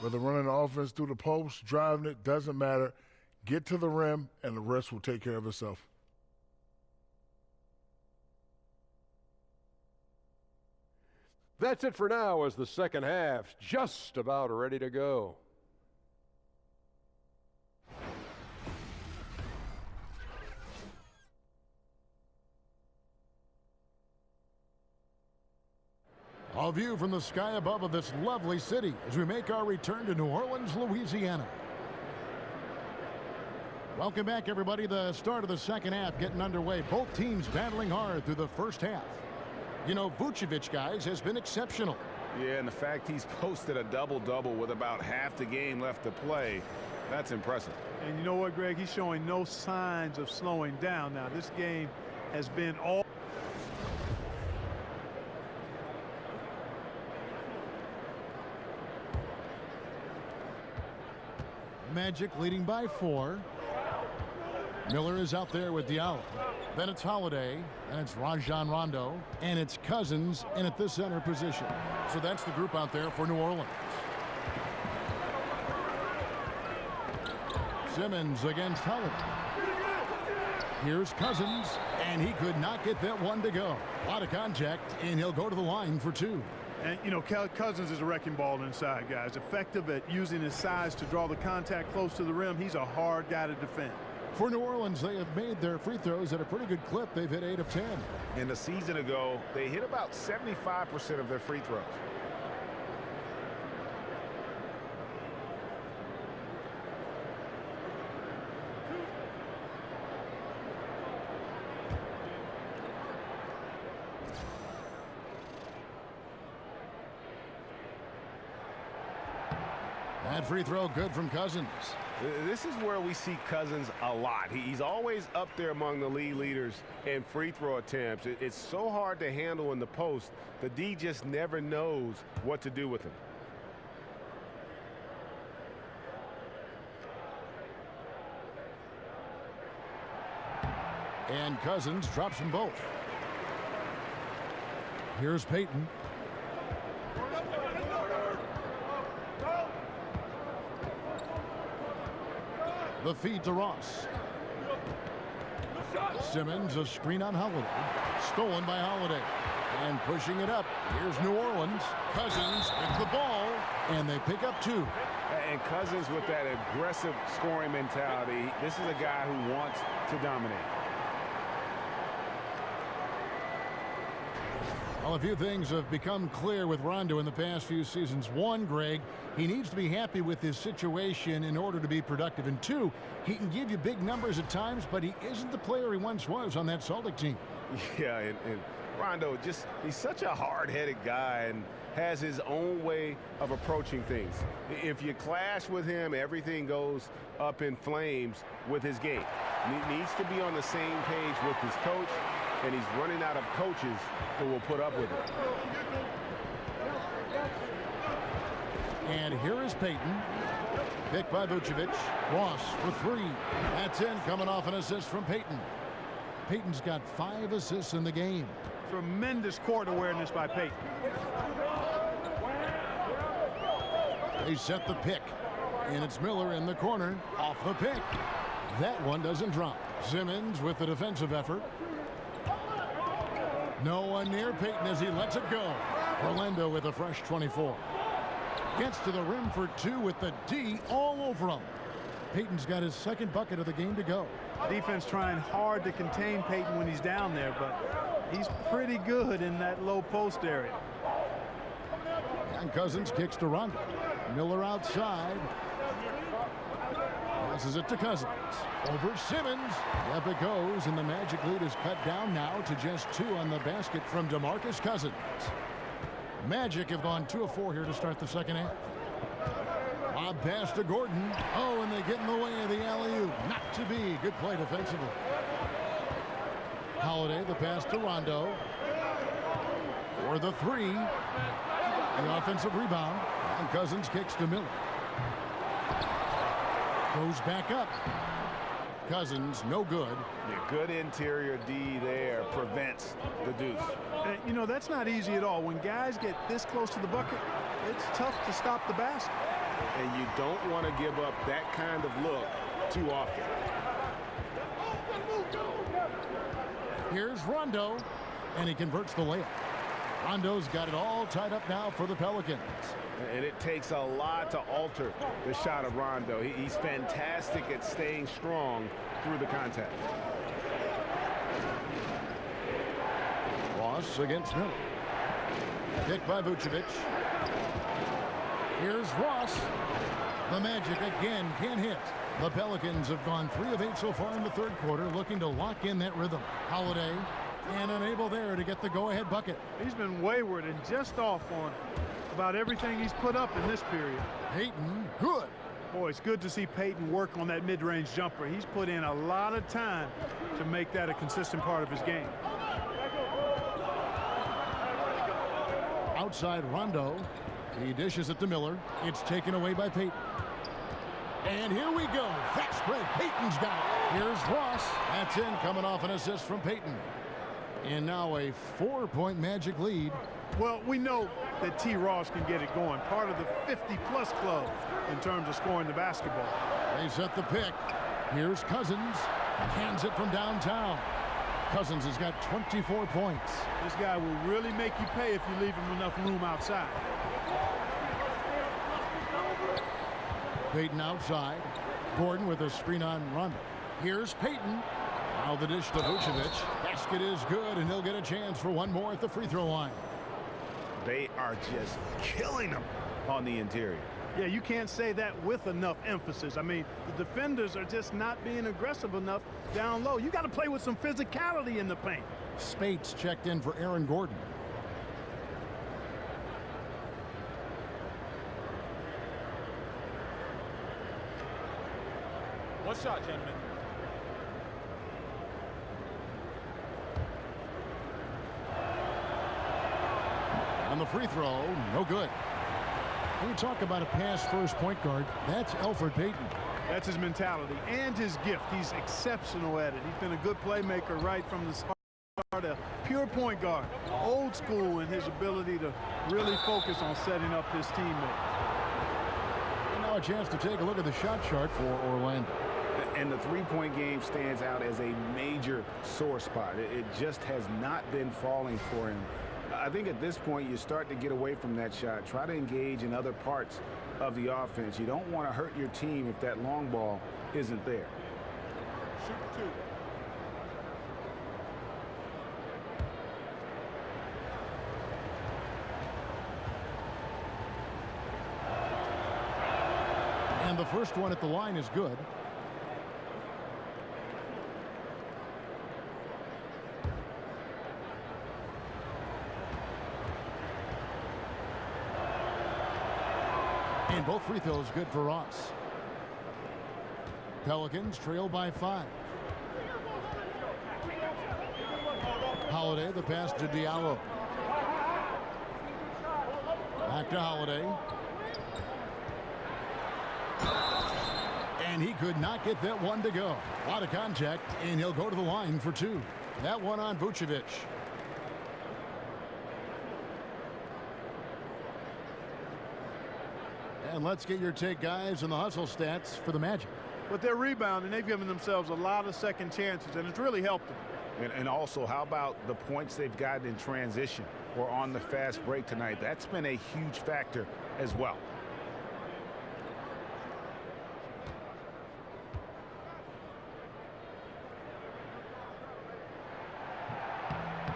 Whether running the offense through the post, driving it, doesn't matter. Get to the rim, and the rest will take care of itself. That's it for now as the second half's just about ready to go. A view from the sky above of this lovely city as we make our return to New Orleans, Louisiana. Welcome back, everybody. The start of the second half getting underway. Both teams battling hard through the first half. You know, Vucevic, guys, has been exceptional. Yeah, and the fact he's posted a double-double with about half the game left to play, that's impressive. And you know what, Greg? He's showing no signs of slowing down now. This game has been all... Magic leading by 4. Miller is out there with Diallo. Then it's Holiday, and it's Rajon Rondo, and it's Cousins in at the center position. So that's the group out there for New Orleans. Simmons against Holiday. Here's Cousins, and he could not get that one to go. A lot of contact, and he'll go to the line for 2. And, you know, Cousins is a wrecking ball inside, guys. Effective at using his size to draw the contact close to the rim. He's a hard guy to defend. For New Orleans, they have made their free throws at a pretty good clip. They've hit 8 of 10. And a season ago, they hit about 75% of their free throws. That free throw good from Cousins. This is where we see Cousins a lot. He's always up there among the league leaders in free throw attempts. It's so hard to handle in the post. The D just never knows what to do with him. And Cousins drops them both. Here's Payton. The feed to Ross. Simmons, a screen on Holiday. Stolen by Holiday. And pushing it up. Here's New Orleans. Cousins with the ball. And they pick up 2. And Cousins with that aggressive scoring mentality. This is a guy who wants to dominate. Well, a few things have become clear with Rondo in the past few seasons. 1, Greg, he needs to be happy with his situation in order to be productive. And 2, he can give you big numbers at times, but he isn't the player he once was on that Celtic team. Yeah, and Rondo, he's such a hard-headed guy and has his own way of approaching things. If you clash with him, everything goes up in flames with his game. He needs to be on the same page with his coach, and he's running out of coaches who will put up with it. And here is Payton. Picked by Vucevic. Ross for 3. That's in, coming off an assist from Payton. Payton's got 5 assists in the game. Tremendous court awareness by Payton. They set the pick. And it's Miller in the corner. Off the pick. That one doesn't drop. Simmons with the defensive effort. No one near Payton as he lets it go. Orlando with a fresh 24. Gets to the rim for 2 with the D all over him. Payton's got his second bucket of the game to go. Defense trying hard to contain Payton when he's down there, but he's pretty good in that low post area. And Cousins kicks to Rondo. Miller outside. Passes it to Cousins. Over Simmons. Up it goes, and the Magic lead is cut down now to just 2 on the basket from DeMarcus Cousins. Magic have gone 2 of 4 here to start the second half. Lob pass to Gordon. Oh, and they get in the way of the alley-oop. Not to be. Good play defensively. Holiday, the pass to Rondo. For the 3. The offensive rebound. And Cousins kicks to Miller. Goes back up. Cousins, no good. Yeah, good interior D there prevents the deuce. You know, that's not easy at all. When guys get this close to the bucket, it's tough to stop the basket. And you don't want to give up that kind of look too often. Here's Rondo, and he converts the layup. Rondo's got it all tied up now for the Pelicans. And it takes a lot to alter the shot of Rondo. He's fantastic at staying strong through the contact. Ross against Miller. Picked by Vucevic. Here's Ross. The Magic again can't hit. The Pelicans have gone 3 of 8 so far in the third quarter, looking to lock in that rhythm. Holiday, and unable there to get the go-ahead bucket. He's been wayward and just off on about everything he's put up in this period. Payton, good. Boy, it's good to see Payton work on that mid-range jumper. He's put in a lot of time to make that a consistent part of his game. Outside Rondo. He dishes it to Miller. It's taken away by Payton. And here we go. Fast break. Peyton's got it. Here's Ross. That's in, coming off an assist from Peyton. And now a 4-point Magic lead. Well, we know that T. Ross can get it going. Part of the 50-plus club in terms of scoring the basketball. They set the pick. Here's Cousins. Hands it from downtown. Cousins has got 24 points. This guy will really make you pay if you leave him enough room outside. Peyton outside. Gordon with a screen on Rondo. Here's Peyton. Now the dish to Vucevic. Basket is good, and he'll get a chance for one more at the free throw line. They are just killing them on the interior. Yeah, you can't say that with enough emphasis. I mean, the defenders are just not being aggressive enough down low. You got to play with some physicality in the paint. Spates checked in for Aaron Gordon. One shot, gentlemen. On the free throw, no good. When we talk about a pass-first point guard, that's Elfrid Payton. That's his mentality and his gift. He's exceptional at it. He's been a good playmaker right from the start. A pure point guard, old school in his ability to really focus on setting up his teammate. And now a chance to take a look at the shot chart for Orlando. And the three-point game stands out as a major sore spot. It just has not been falling for him. I think at this point you start to get away from that shot. Try to engage in other parts of the offense. You don't want to hurt your team if that long ball isn't there. Shoot two. And the first one at the line is good. And both free throws good for Ross. Pelicans trail by 5. Holiday, the pass to Diallo. Back to Holiday. And he could not get that one to go. A lot of contact, and he'll go to the line for 2. That one on Vucevic. And let's get your take, guys, on the hustle stats for the Magic. But they're rebounding. They've given themselves a lot of second chances, and it's really helped them. And also, how about the points they've gotten in transition or on the fast break tonight? That's been a huge factor as well.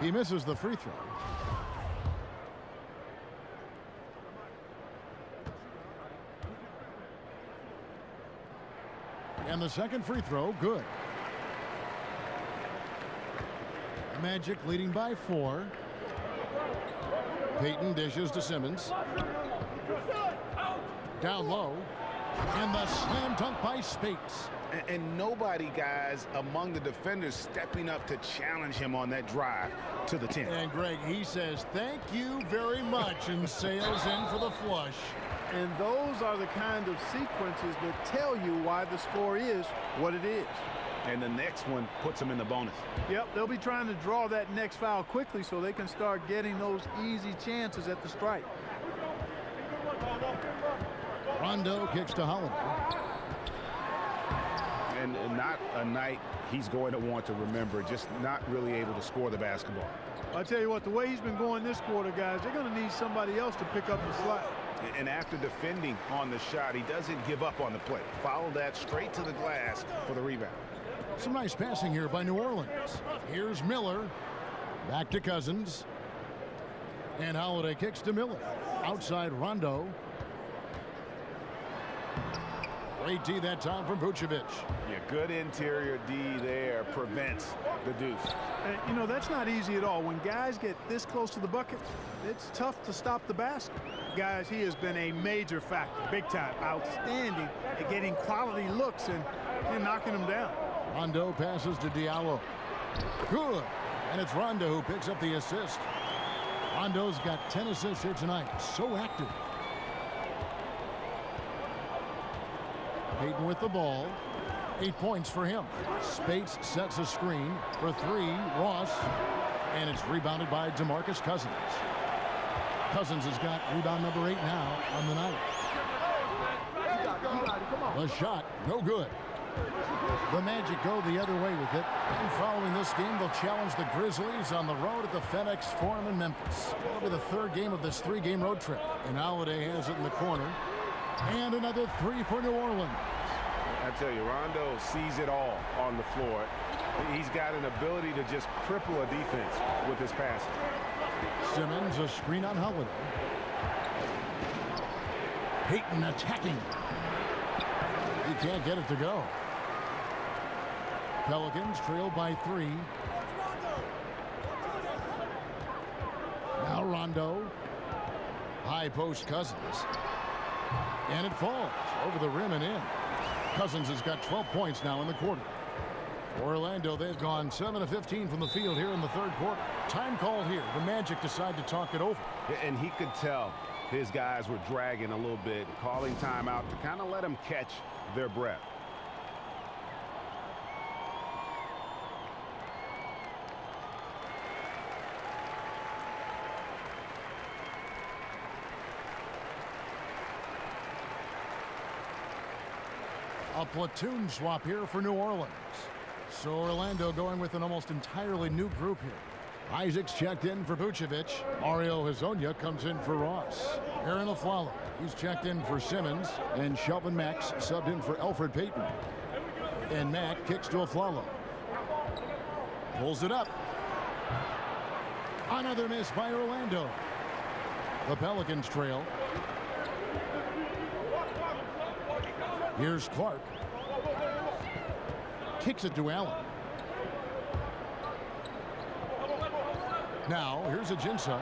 He misses the free throw. And the second free throw, good. Magic leading by 4. Peyton dishes to Simmons. Down low. And the slam dunk by Spates. And nobody, guys, among the defenders stepping up to challenge him on that drive to the 10. And Greg, he says, thank you very much, and sails in for the flush. And those are the kind of sequences that tell you why the score is what it is. And the next one puts them in the bonus. Yep, they'll be trying to draw that next foul quickly so they can start getting those easy chances at the strike. Rondo kicks to Holiday. And not a night he's going to want to remember, just not really able to score the basketball. I'll tell you what, the way he's been going this quarter, guys, they're going to need somebody else to pick up the slack. And after defending on the shot, he doesn't give up on the play. Follow that straight to the glass for the rebound. Some nice passing here by New Orleans. Here's Miller. Back to Cousins. And Holiday kicks to Miller. Outside Rondo. Great D that time from Vucevic. Yeah, good interior D there prevents the deuce. And, you know, that's not easy at all. When guys get this close to the bucket, it's tough to stop the basket. Guys, he has been a major factor, big time, outstanding at getting quality looks and knocking them down. Rondo passes to Diallo. Good. And it's Rondo who picks up the assist. Rondo's got 10 assists here tonight. So active. Payton with the ball. 8 points for him. Spates sets a screen for three. Ross. And it's rebounded by DeMarcus Cousins. Cousins has got rebound number 8 now on the night. The shot, no good. The Magic go the other way with it. And following this game, they'll challenge the Grizzlies on the road at the FedEx Forum in Memphis. That'll be the third game of this 3-game road trip. And Holiday has it in the corner. And another 3 for New Orleans. I tell you, Rondo sees it all on the floor. He's got an ability to just cripple a defense with his passing. Simmons, a screen on Holiday. Payton attacking. He can't get it to go. Pelicans trail by 3. Now Rondo. High post Cousins. And it falls over the rim and in. Cousins has got 12 points now in the quarter. Orlando, they've gone 7 of 15 from the field here in the third quarter. Time call here. The Magic decide to talk it over. And he could tell his guys were dragging a little bit, calling timeout to kind of let them catch their breath. A platoon swap here for New Orleans. So Orlando going with an almost entirely new group here. Isaac's checked in for Vucevic. Mario Hezonja comes in for Ross. Aaron Aflalo, he's checked in for Simmons. And Shelvin Max subbed in for Elfrid Payton. And Mack kicks to Aflalo. Pulls it up. Another miss by Orlando. The Pelicans trail. Here's Clark. Kicks it to Allen. Now, here's Ajinça.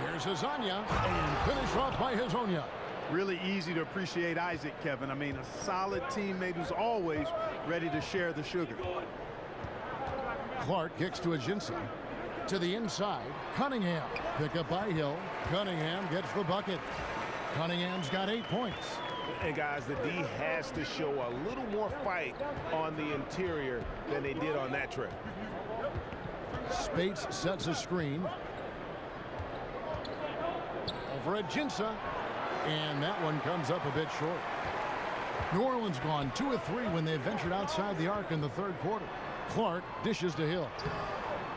Here's Hezonja. And finished off by Hezonja. Really easy to appreciate Isaac, Kevin. I mean, a solid teammate who's always ready to share the sugar. Clark kicks to Ajinça. To the inside. Cunningham. Pick up by Hill. Cunningham gets the bucket. Cunningham's got 8 points. And guys, the D has to show a little more fight on the interior than they did on that trip. Spates sets a screen. Over Ajinça. And that one comes up a bit short. New Orleans gone 2 of 3 when they ventured outside the arc in the third quarter. Clark dishes to Hill.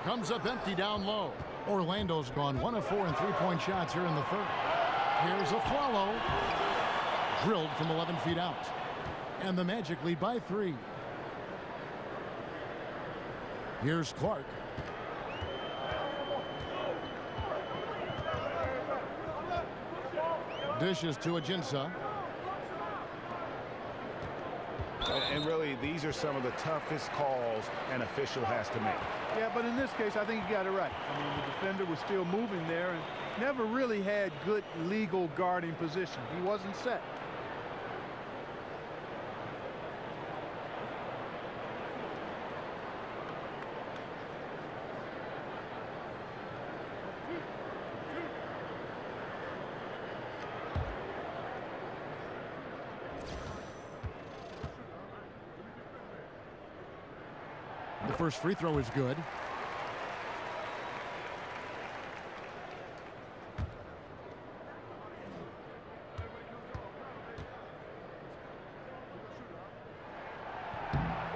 Comes up empty down low. Orlando's gone 1 of 4 in 3-point shots here in the third. Here's Aflalo. Drilled from 11 feet out. And the Magic lead by 3. Here's Clark. Dishes to Ajinça. And really, these are some of the toughest calls an official has to make. Yeah, but in this case, I think he got it right. I mean, the defender was still moving there and never really had good legal guarding position. He wasn't set. The first free throw is good.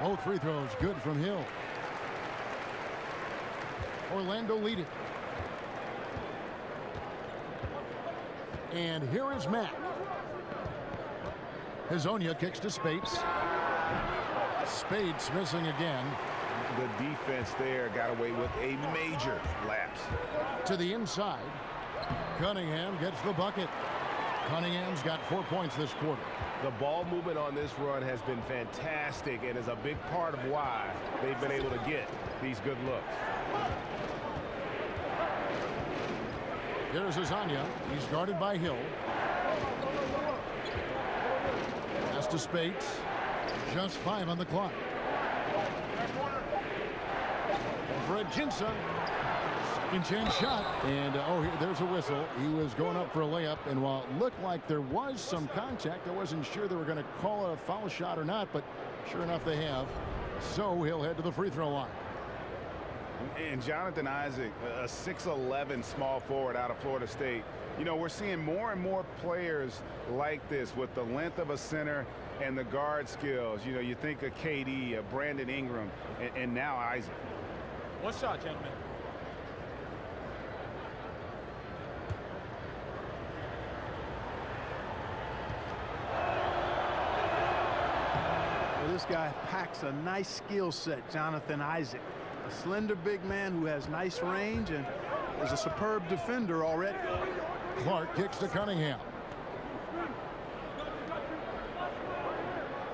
Both free throws good from Hill. Orlando lead it. And here is Mack. Hezonja kicks to Spates. Spates missing again. The defense there got away with a major lapse. To the inside. Cunningham gets the bucket. Cunningham's got 4 points this quarter. The ball movement on this run has been fantastic and is a big part of why they've been able to get these good looks. Here's Hezonja. He's guarded by Hill. Pass to Spates. Just 5 on the clock. For Ajinça. Second chance shot. And, there's a whistle. He was going up for a layup. And while it looked like there was some contact, I wasn't sure they were going to call it a foul shot or not. But sure enough, they have. So he'll head to the free throw line. And Jonathan Isaac, a 6'11" small forward out of Florida State. You know, we're seeing more and more players like this with the length of a center and the guard skills. You know, you think of KD, Brandon Ingram, and now Isaac. One shot, gentlemen. Well, this guy packs a nice skill set, Jonathan Isaac. A slender big man who has nice range and is a superb defender already. Clark kicks to Cunningham.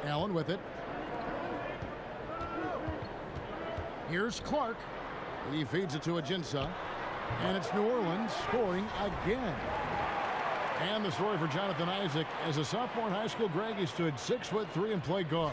Allen with it. Here's Clark. He feeds it to Ajinça. And it's New Orleans scoring again. And the story for Jonathan Isaac. As a sophomore in high school, Greg, he stood 6'3" and played guard.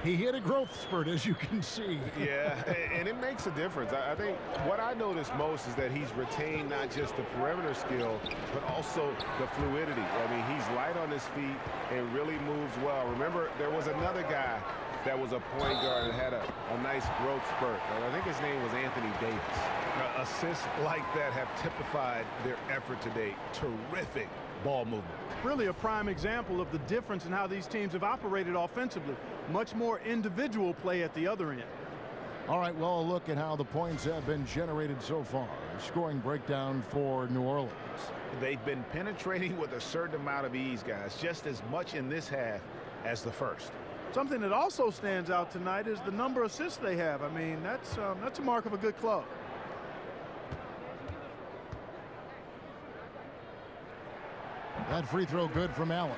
He hit a growth spurt, as you can see. Yeah, and it makes a difference. I think what I notice most is that he's retained not just the perimeter skill, but also the fluidity. I mean, he's light on his feet and really moves well. Remember, there was another guy that was a point guard and had a nice growth spurt. I think his name was Anthony Davis. Now, assists like that have typified their effort today. Terrific ball movement. Really a prime example of the difference in how these teams have operated offensively. Much more individual play at the other end. All right, well, a look at how the points have been generated so far. Scoring breakdown for New Orleans. They've been penetrating with a certain amount of ease, guys, just as much in this half as the first. Something that also stands out tonight is the number of assists they have. I mean, that's a mark of a good club. That free throw good from Allen.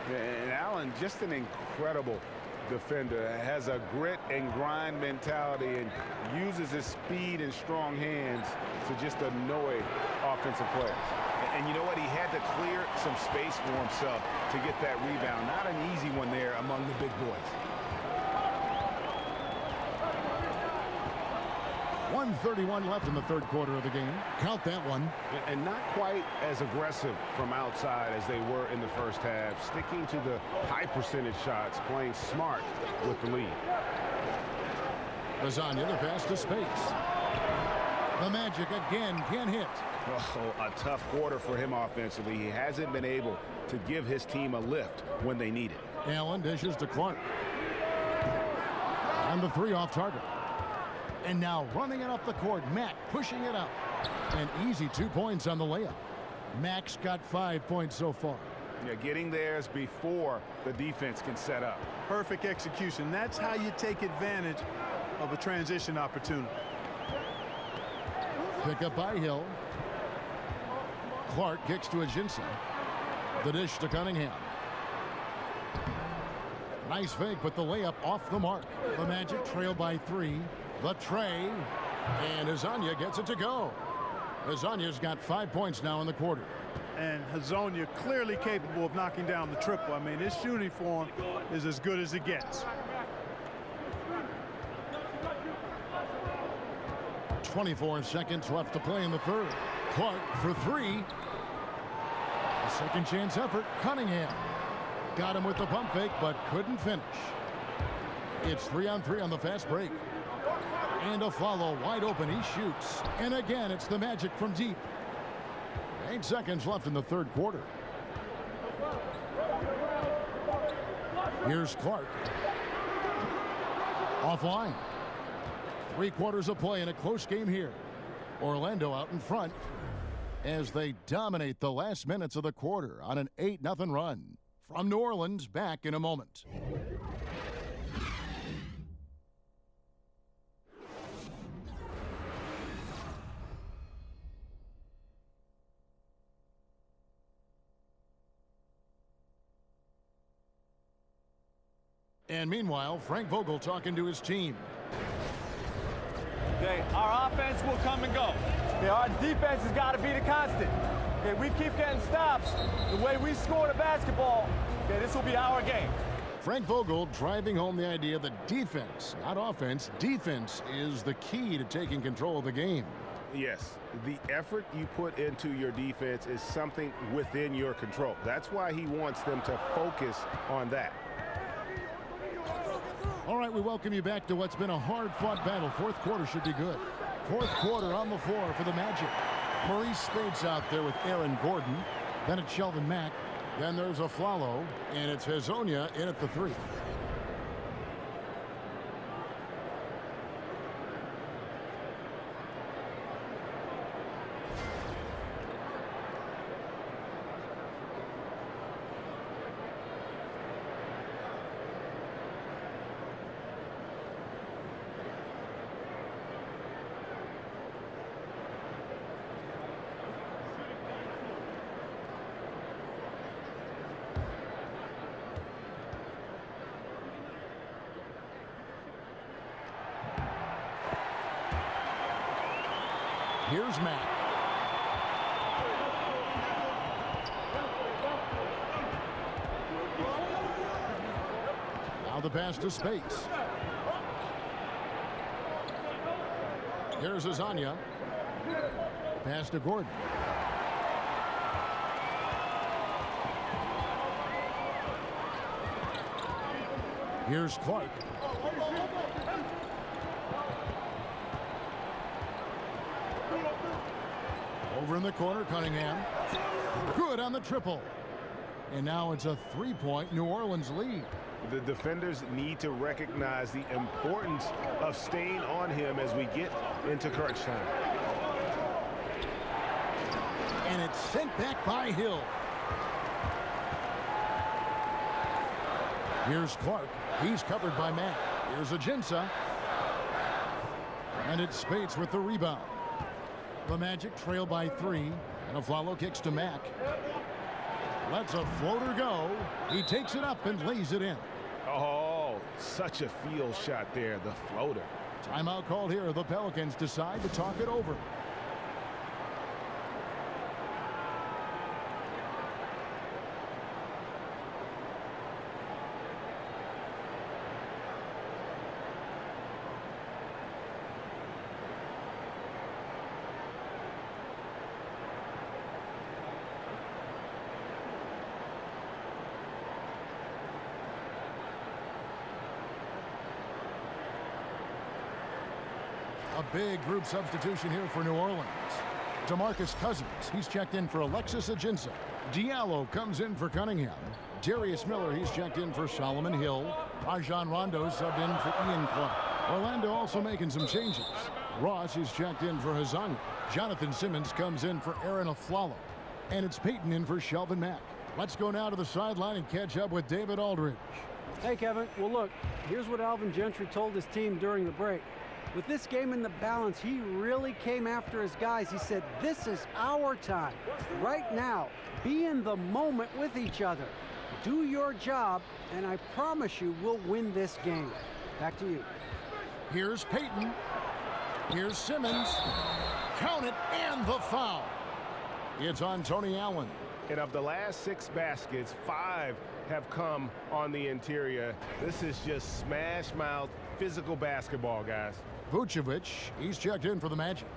And Allen, just an incredible defender, has a grit and grind mentality and uses his speed and strong hands to just annoy offensive players. And you know what? He had to clear some space for himself to get that rebound. Not an easy one there among the big boys. 1:31 left in the third quarter of the game. Count that one. And not quite as aggressive from outside as they were in the first half. Sticking to the high percentage shots, playing smart with the lead. Lasagna, the pass to space. The Magic again can't hit. Oh, a tough quarter for him offensively. He hasn't been able to give his team a lift when they need it. Allen dishes to Clark. And the three off target. And now running it up the court, Mack pushing it up. And easy 2 points on the layup. Mack's got 5 points so far. Yeah, getting theirs before the defense can set up. Perfect execution. That's how you take advantage of a transition opportunity. Pick up by Hill. Clark kicks to Ajinça. The dish to Cunningham. Nice fake, but the layup off the mark. The Magic trail by 3. The tray. And Lasagna gets it to go. Lasagna's got 5 points now in the quarter. And Hezonja clearly capable of knocking down the triple. I mean, his shooting form is as good as it gets. 24 seconds left to play in the third. Clark for 3. A second chance effort. Cunningham got him with the pump fake, but couldn't finish. It's 3-on-3 on the fast break. And a follow wide open. He shoots. And again, it's the Magic from deep. 8 seconds left in the third quarter. Here's Clark. Offline. 3 quarters of play in a close game here. Orlando out in front as they dominate the last minutes of the quarter on an 8-0 run. From New Orleans, back in a moment. And meanwhile, Frank Vogel talking to his team. Okay, our offense will come and go. Okay, our defense has got to be the constant. Okay, we keep getting stops. The way we score the basketball, okay, this will be our game. Frank Vogel driving home the idea that defense, not offense, defense is the key to taking control of the game. Yes, the effort you put into your defense is something within your control. That's why he wants them to focus on that. All right, we welcome you back to what's been a hard-fought battle. Fourth quarter should be good. Fourth quarter on the floor for the Magic. Maurice Speights out there with Aaron Gordon. Then it's Shelvin Mack. Then there's Aflalo, and it's Hezonja in at the 3. Here's Mack. Now the pass to Speights. Here's Hezonja. Pass to Gordon. Here's Clark. Over in the corner, Cunningham. Good on the triple. And now it's a 3-point New Orleans lead. The defenders need to recognize the importance of staying on him as we get into crunch time. And it's sent back by Hill. Here's Clark. He's covered by Mack. Here's Ajinça. And it's Speights with the rebound. The Magic trail by 3, and Aflalo kicks to Mack. Lets a floater go. He takes it up and lays it in. Oh, such a field shot there, the floater. Timeout called here. The Pelicans decide to talk it over. A big group substitution here for New Orleans. DeMarcus Cousins, he's checked in for Alexis Ajinça. Diallo comes in for Cunningham. Darius Miller, he's checked in for Solomon Hill. Rajon Rondo subbed in for Ian Clark. Orlando also making some changes. Ross is checked in for Hezonja. Jonathan Simmons comes in for Aaron Aflalo. And it's Payton in for Shelvin Mack. Let's go now to the sideline and catch up with David Aldridge. Hey, Kevin. Well, look, here's what Alvin Gentry told his team during the break. With this game in the balance, he really came after his guys. He said, this is our time. Right now, be in the moment with each other. Do your job, and I promise you we'll win this game. Back to you. Here's Payton. Here's Simmons. Count it, and the foul. It's on Tony Allen. And of the last 6 baskets, 5 have come on the interior. This is just smash mouth physical basketball, guys. Vucevic, he's checked in for the Magic.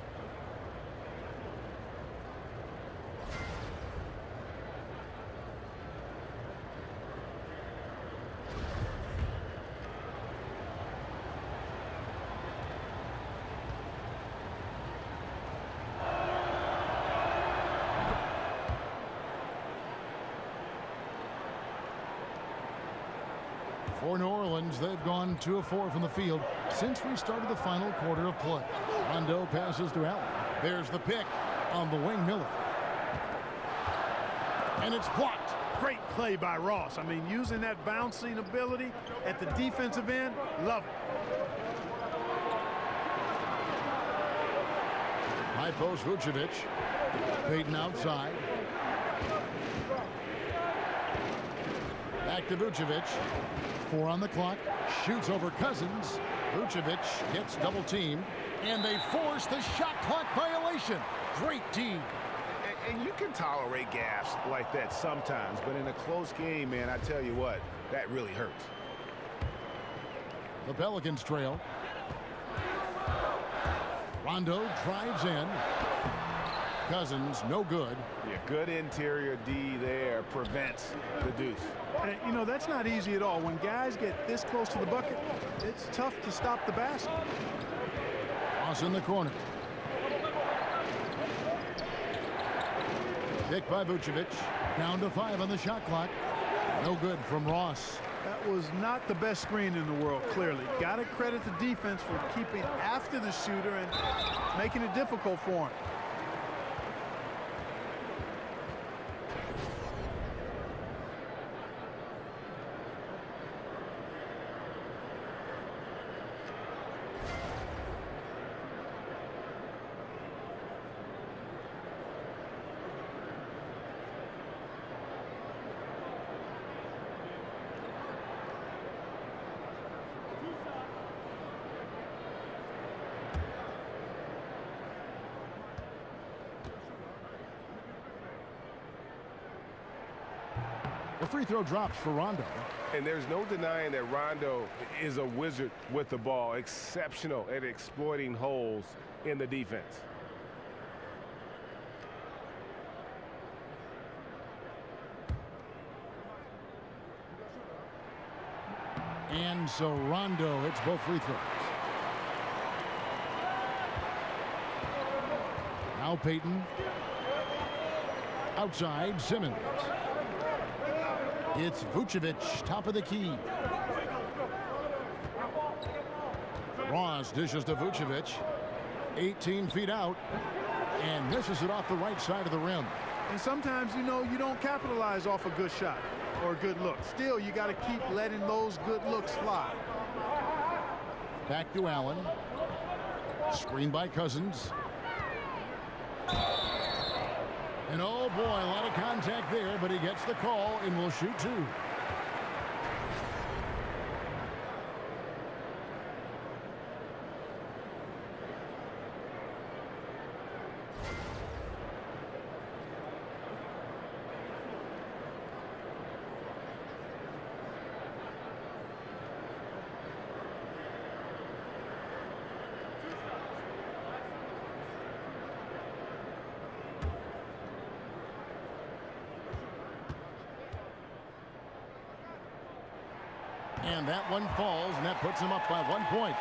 For New Orleans, they've gone 2 of 4 from the field since we started the final quarter of play. Rondo passes to Allen. There's the pick on the wing, Miller. And it's blocked. Great play by Ross. I mean, using that bouncing ability at the defensive end, love it. High post Vucevic. Payton outside. Back to Vucevic. 4 on the clock. Shoots over Cousins. Vucevic gets double teamed. And they force the shot clock violation. Great team. And you can tolerate gaffes like that sometimes, but in a close game, man, I tell you what, that really hurts. The Pelicans trail. Rondo drives in. Cousins, no good. Yeah, good interior D there prevents the deuce. And, you know, that's not easy at all. When guys get this close to the bucket, it's tough to stop the basket. Ross in the corner. Picked by Vucevic. Down to 5 on the shot clock. No good from Ross. That was not the best screen in the world, clearly. Got to credit the defense for keeping after the shooter and making it difficult for him. The free throw drops for Rondo. And there's no denying that Rondo is a wizard with the ball, exceptional at exploiting holes in the defense. And so Rondo hits both free throws. Now Payton. Outside, Simmons. It's Vucevic, top of the key. Ross dishes to Vucevic. 18 feet out. And misses it off the right side of the rim. And sometimes, you know, you don't capitalize off a good shot or a good look. Still, you got to keep letting those good looks fly. Back to Allen. Screen by Cousins. And oh boy, a lot of contact there, but he gets the call and will shoot 2. And that one falls, and that puts him up by 1 point.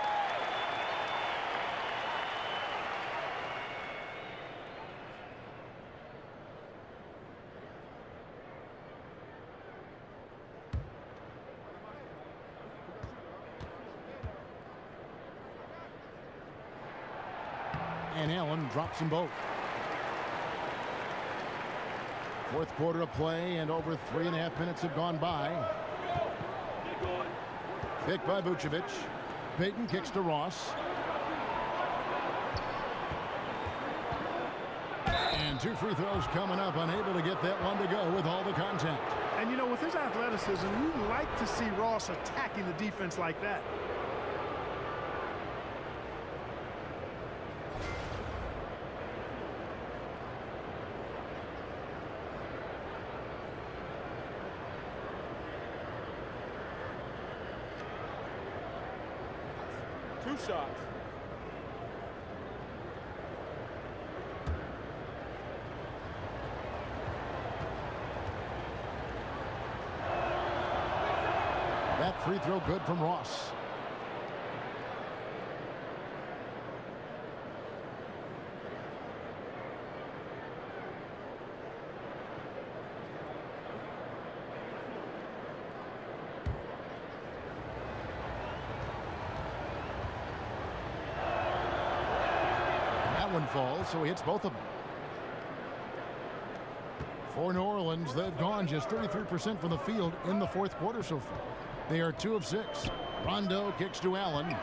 And Allen drops them both. Fourth quarter of play, and over 3.5 minutes have gone by. Picked by Vucevic. Payton kicks to Ross. And 2 free throws coming up, unable to get that one to go with all the contact. And, you know, with his athleticism, you like to see Ross attacking the defense like that. Two shots. That free throw good from Ross. One falls, so he hits both of them. For New Orleans, they've gone just 33% from the field in the fourth quarter so far. They are 2 of 6. Rondo kicks to Allen.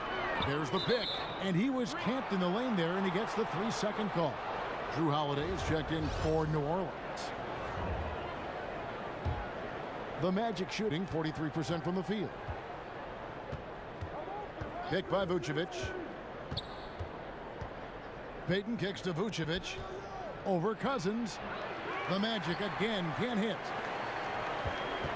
There's the pick, and he was camped in the lane there, and he gets the 3-second call. Drew Holiday is checked in for New Orleans. The Magic shooting 43% from the field. Picked by Vucevic. Payton kicks to Vucevic. Over Cousins. The Magic again can't hit.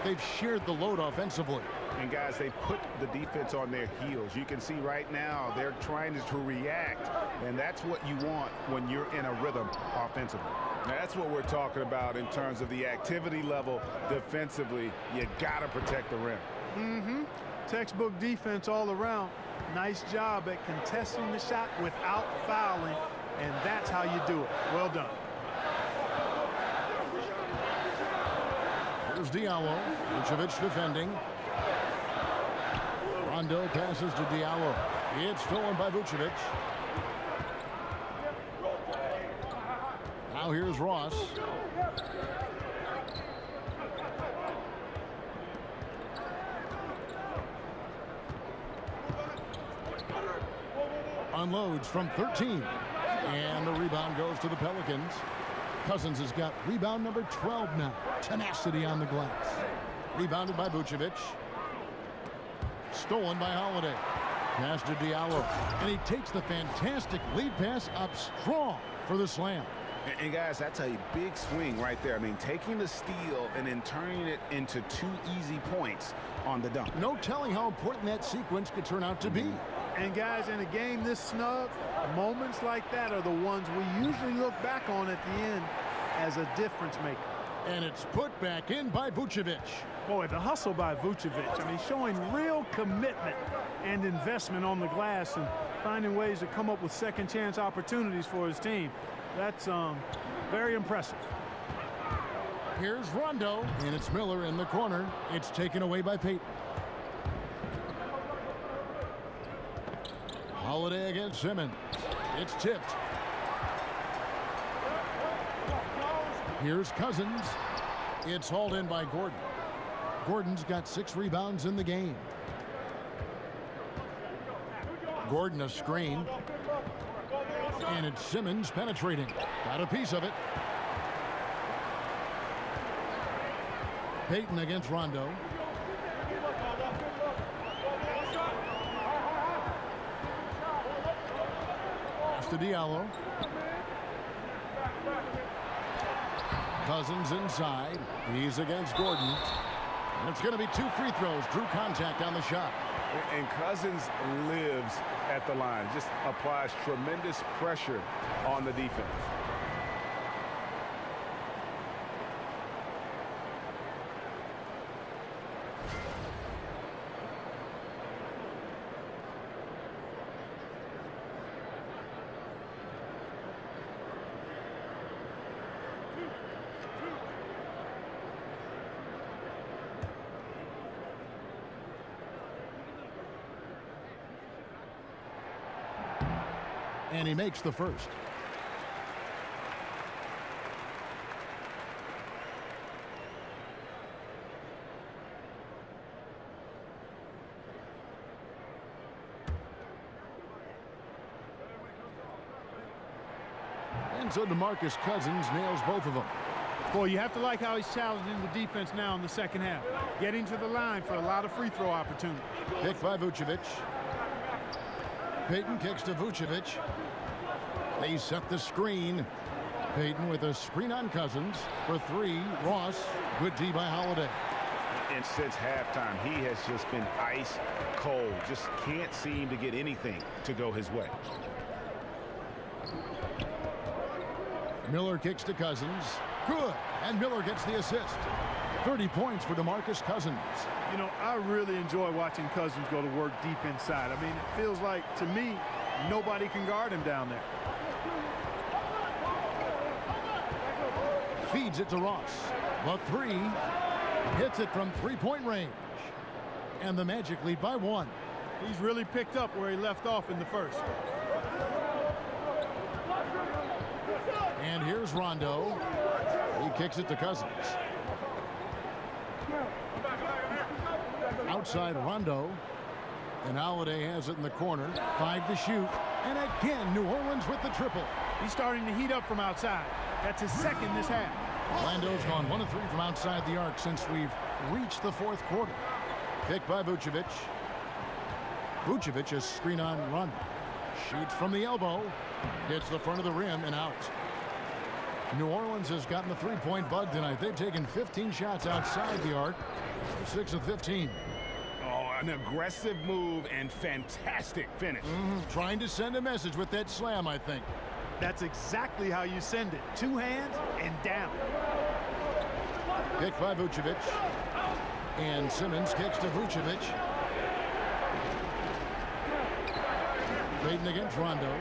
They've shared the load offensively. And guys, they've put the defense on their heels. You can see right now they're trying to react, and that's what you want when you're in a rhythm offensively. Now, that's what we're talking about in terms of the activity level defensively. You got to protect the rim. Textbook defense all around. Nice job at contesting the shot without fouling, and that's how you do it. Well done. Here's Diallo. Vucevic defending. Rondo passes to Diallo. It's stolen by Vucevic. Now here's Ross. Unloads from 13. And the rebound goes to the Pelicans. Cousins has got rebound number 12 now. Tenacity on the glass. Rebounded by Vucevic. Stolen by Holiday. Pass to Diallo. And he takes the fantastic lead pass up strong for the slam. And guys, that's a big swing right there. I mean, taking the steal and then turning it into 2 easy points on the dunk. No telling how important that sequence could turn out to be. And guys, in a game this snug, moments like that are the ones we usually look back on at the end as a difference maker. And it's put back in by Vucevic. Boy, the hustle by Vucevic. I mean, showing real commitment and investment on the glass and finding ways to come up with second chance opportunities for his team. That's very impressive. Here's Rondo, and it's Miller in the corner. It's taken away by Payton. Holiday against Simmons. It's tipped. Here's Cousins. It's hauled in by Gordon. Gordon's got 6 rebounds in the game. Gordon a screen. And it's Simmons penetrating. Got a piece of it. Payton against Rondo. Pass to Diallo. Cousins inside. He's against Gordon. And it's going to be 2 free throws. Drew contact on the shot. And Cousins lives at the line. Just applies tremendous pressure on the defense. And he makes the first. And so DeMarcus Cousins nails both of them. Boy, you have to like how he's challenging the defense now in the second half. Getting to the line for a lot of free throw opportunities. Picked by Vucevic. Payton kicks to Vucevic. They set the screen. Payton with a screen on Cousins for 3. Ross, good D by Holiday. And since halftime, he has just been ice cold. Just can't seem to get anything to go his way. Miller kicks to Cousins. Good. And Miller gets the assist. 30 points for DeMarcus Cousins. You know, I really enjoy watching Cousins go to work deep inside. I mean, it feels like, to me, nobody can guard him down there. Feeds it to Ross. The 3. Hits it from 3-point range. And the Magic lead by 1. He's really picked up where he left off in the first. And here's Rondo. He kicks it to Cousins. Outside Rondo. And Holiday has it in the corner. 5 to shoot. And again, New Orleans with the triple. He's starting to heat up from outside. That's his second this half. Orlando's gone 1 of 3 from outside the arc since we've reached the 4th quarter. Picked by Vucevic. Vucevic is screen on Rondo. Shoots from the elbow. Hits the front of the rim and out. New Orleans has gotten the 3-point bug tonight. They've taken 15 shots outside the arc. 6 of 15. an aggressive move and fantastic finish. Trying to send a message with that slam, I think. That's exactly how you send it. 2 hands and down. Kick by Vucevic. And Simmons kicks to Vucevic. Payton against Rondo.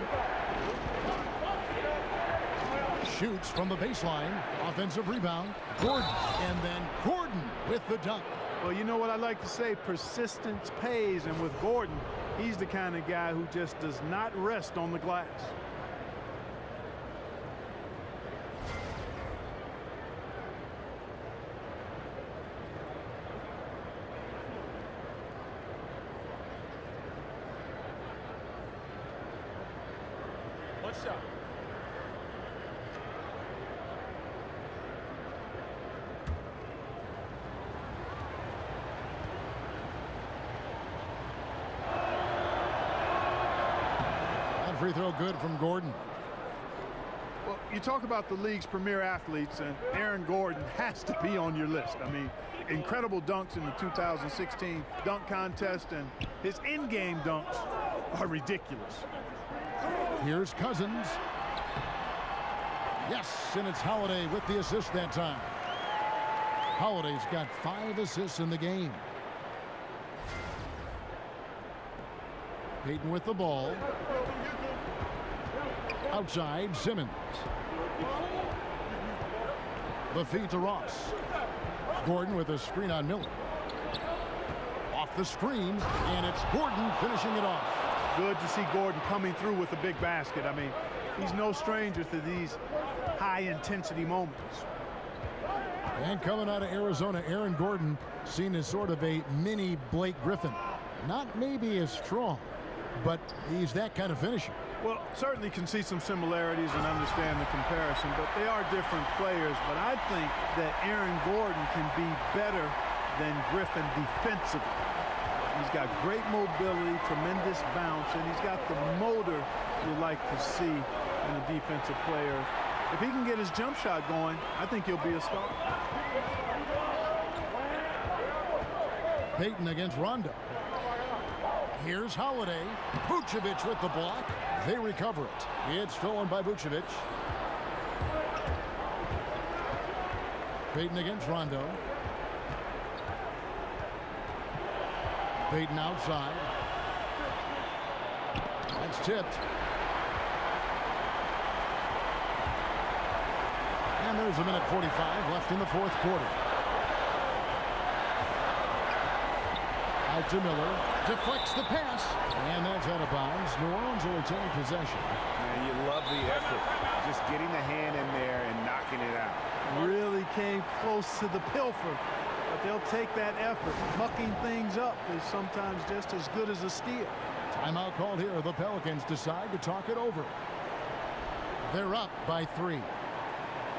Shoots from the baseline. Offensive rebound. Gordon. And then Gordon with the dunk. Well, you know what I like to say? Persistence pays. And with Gordon, he's the kind of guy who just does not rest on the glass. One shot. That free throw good from Gordon. Well, you talk about the league's premier athletes, and Aaron Gordon has to be on your list. I mean, incredible dunks in the 2016 dunk contest, and his in-game dunks are ridiculous. Here's Cousins. Yes, and it's Holiday with the assist that time. Holiday's got 5 assists in the game. Payton with the ball. Outside, Simmons. The feed to Ross. Gordon with a screen on Miller. Off the screen, and it's Gordon finishing it off. Good to see Gordon coming through with a big basket. I mean, he's no stranger to these high-intensity moments. And coming out of Arizona, Aaron Gordon seen as sort of a mini Blake Griffin. Not maybe as strong, but he's that kind of finisher. Well, certainly can see some similarities and understand the comparison, but they are different players. But I think that Aaron Gordon can be better than Griffin defensively. He's got great mobility, tremendous bounce, and he's got the motor you like to see in a defensive player. If he can get his jump shot going, I think he'll be a star. Payton against Rondo. Here's Holiday. Vucevic with the block. They recover it. It's stolen by Vucevic. Payton against Rondo. Payton outside. That's tipped. And there's a minute 45 left in the 4th quarter. Out to Miller. Deflects the pass. And that's out of bounds. New Orleans will retain possession. And you love the effort. Just getting the hand in there and knocking it out. Really came close to the pilfer. But they'll take that effort. Mucking things up is sometimes just as good as a steal. Timeout called here. The Pelicans decide to talk it over. They're up by 3.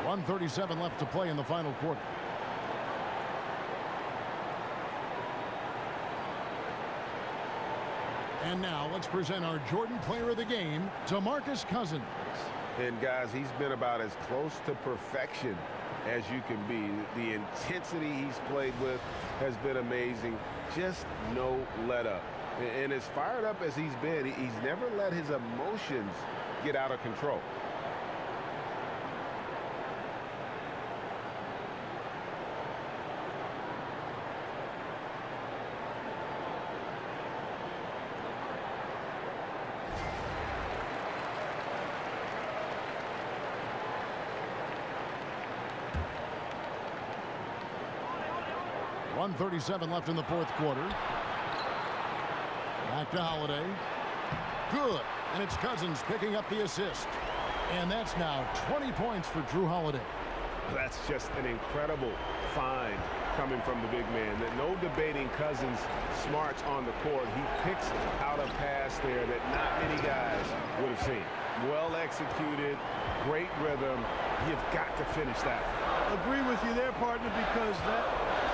1:37 left to play in the final quarter. And now let's present our Jordan Player of the Game, DeMarcus Cousins. And guys, he's been about as close to perfection as you can be. The intensity he's played with has been amazing. Just no let up. And as fired up as he's been, he's never let his emotions get out of control. .137 left in the 4th quarter. Back to Holiday. Good. And it's Cousins picking up the assist. And that's now 20 points for Drew Holiday. That's just an incredible find coming from the big man. No debating Cousins' smarts on the court. He picks out a pass there that not many guys would have seen. Well executed, great rhythm. You've got to finish that. Agree with you there, partner, because that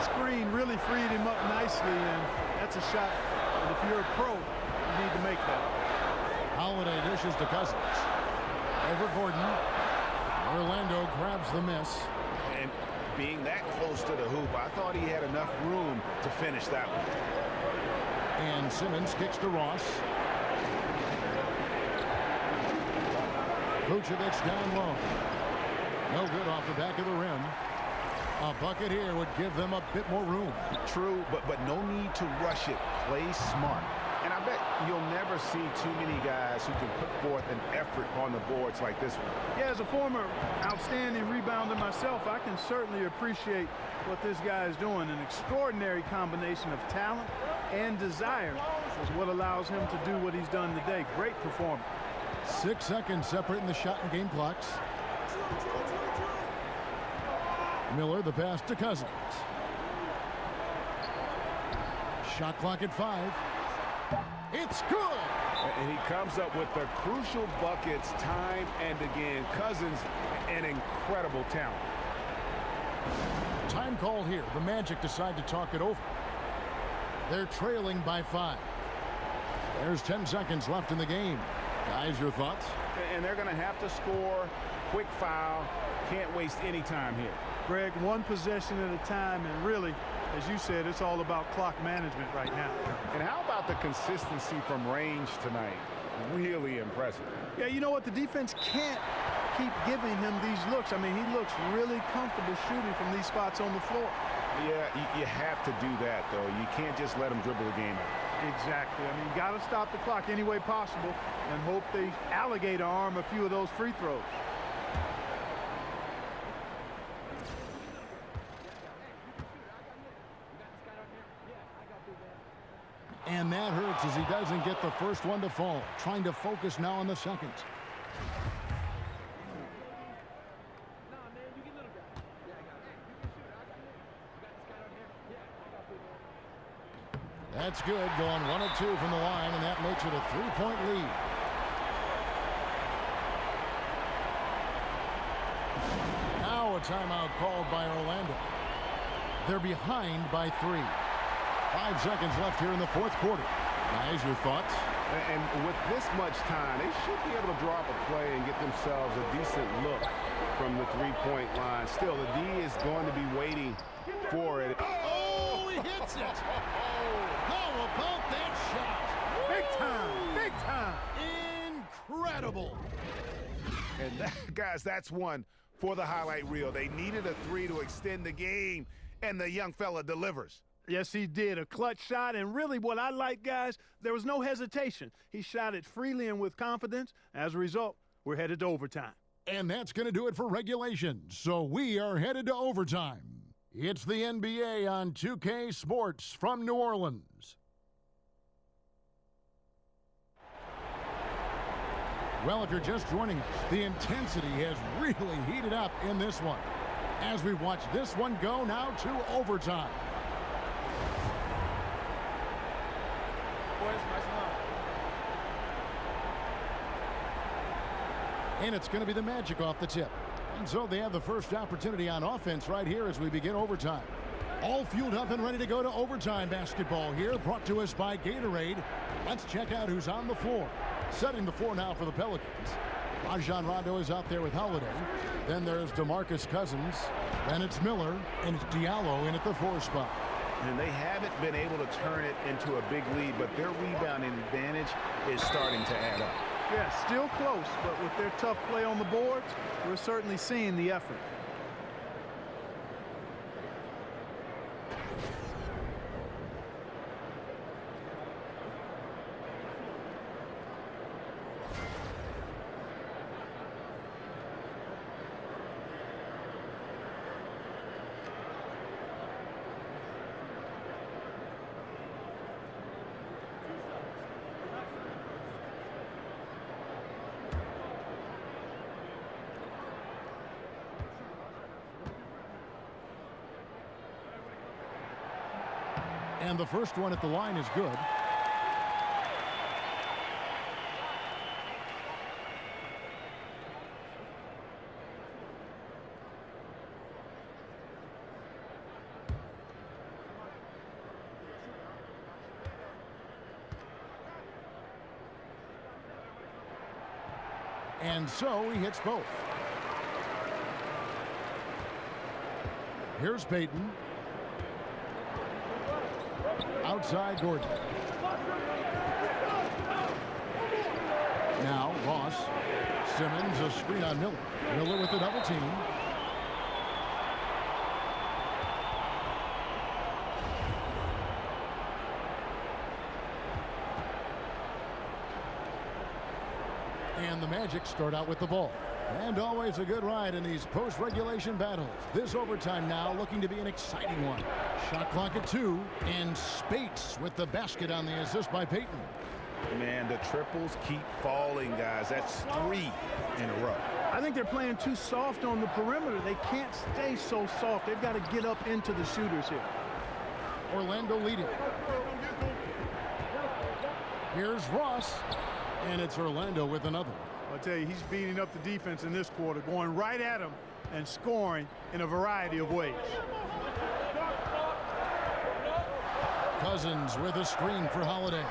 screen really freed him up nicely, and that's a shot. And if you're a pro, you need to make that. Holiday dishes to Cousins. Over Gordon. Orlando grabs the miss. And being that close to the hoop, I thought he had enough room to finish that one. And Simmons kicks to Ross. Vucevic down low. No good off the back of the rim. A bucket here would give them a bit more room. True, but no need to rush it. Play smart. And I bet you'll never see too many guys who can put forth an effort on the boards like this one. Yeah, as a former outstanding rebounder myself, I can certainly appreciate what this guy is doing. An extraordinary combination of talent and desire is what allows him to do what he's done today. Great performance. 6 seconds separating the shot and game clocks. Miller, the pass to Cousins. Shot clock at 5. It's good! And he comes up with the crucial buckets time and again. Cousins, an incredible talent. Time called here. The Magic decide to talk it over. They're trailing by 5. There's 10 seconds left in the game. Guys, your thoughts? And they're going to have to score. Quick foul. Can't waste any time here. Greg, one possession at a time, and really, as you said, it's all about clock management right now. And how about the consistency from range tonight? Really impressive. Yeah, you know what? The defense can't keep giving him these looks. I mean, he looks really comfortable shooting from these spots on the floor. Yeah, you have to do that, though. You can't just let him dribble the game out. Exactly. I mean, you got to stop the clock any way possible and hope they alligator arm a few of those free throws. And that hurts as he doesn't get the first one to fall. Trying to focus now on the second. That's good. Going 1 of 2 from the line, and that makes it a 3-point lead. Now a timeout called by Orlando. They're behind by 3. 5 seconds left here in the fourth quarter. Guys, your thoughts? And with this much time, they should be able to drop a play and get themselves a decent look from the three-point line. Still, the D is going to be waiting for it. Oh, he hits it! How about that shot? Big time! Big time! Incredible! And guys, that's one for the highlight reel. They needed a 3 to extend the game, and the young fella delivers. Yes, he did. A clutch shot, and really what I like, guys, there was no hesitation. He shot it freely and with confidence. As a result, we're headed to overtime. And that's going to do it for regulation. So we are headed to overtime. It's the NBA on 2K Sports from New Orleans. Well, if you're just joining us, the intensity has really heated up in this one. As we watch this one go now to overtime. And it's going to be the Magic off the tip. And so they have the first opportunity on offense right here as we begin overtime. All fueled up and ready to go to overtime basketball here, brought to us by Gatorade. Let's check out who's on the floor. Setting the floor now for the Pelicans. Rajon Rondo is out there with Holiday. Then there's DeMarcus Cousins. Then it's Miller, and it's Diallo in at the 4 spot. And they haven't been able to turn it into a big lead, but their rebounding advantage is starting to add up. Yeah, still close, but with their tough play on the boards, we're certainly seeing the effort. And the first one at the line is good. And so he hits both. Here's Payton. Outside Gordon. Simmons, a screen on Miller. Miller with the double team. And the Magic start out with the ball. And always a good ride in these post-regulation battles. This overtime now looking to be an exciting one. Shot clock at 2, and Spates with the basket on the assist by Payton. Man, the triples keep falling, guys. That's 3 in a row. I think they're playing too soft on the perimeter. They can't stay so soft. They've got to get up into the shooters here. Orlando leading. Here's Ross, and it's Orlando with another. I'll tell you, he's beating up the defense in this quarter, going right at him and scoring in a variety of ways. Cousins with a screen for Holiday.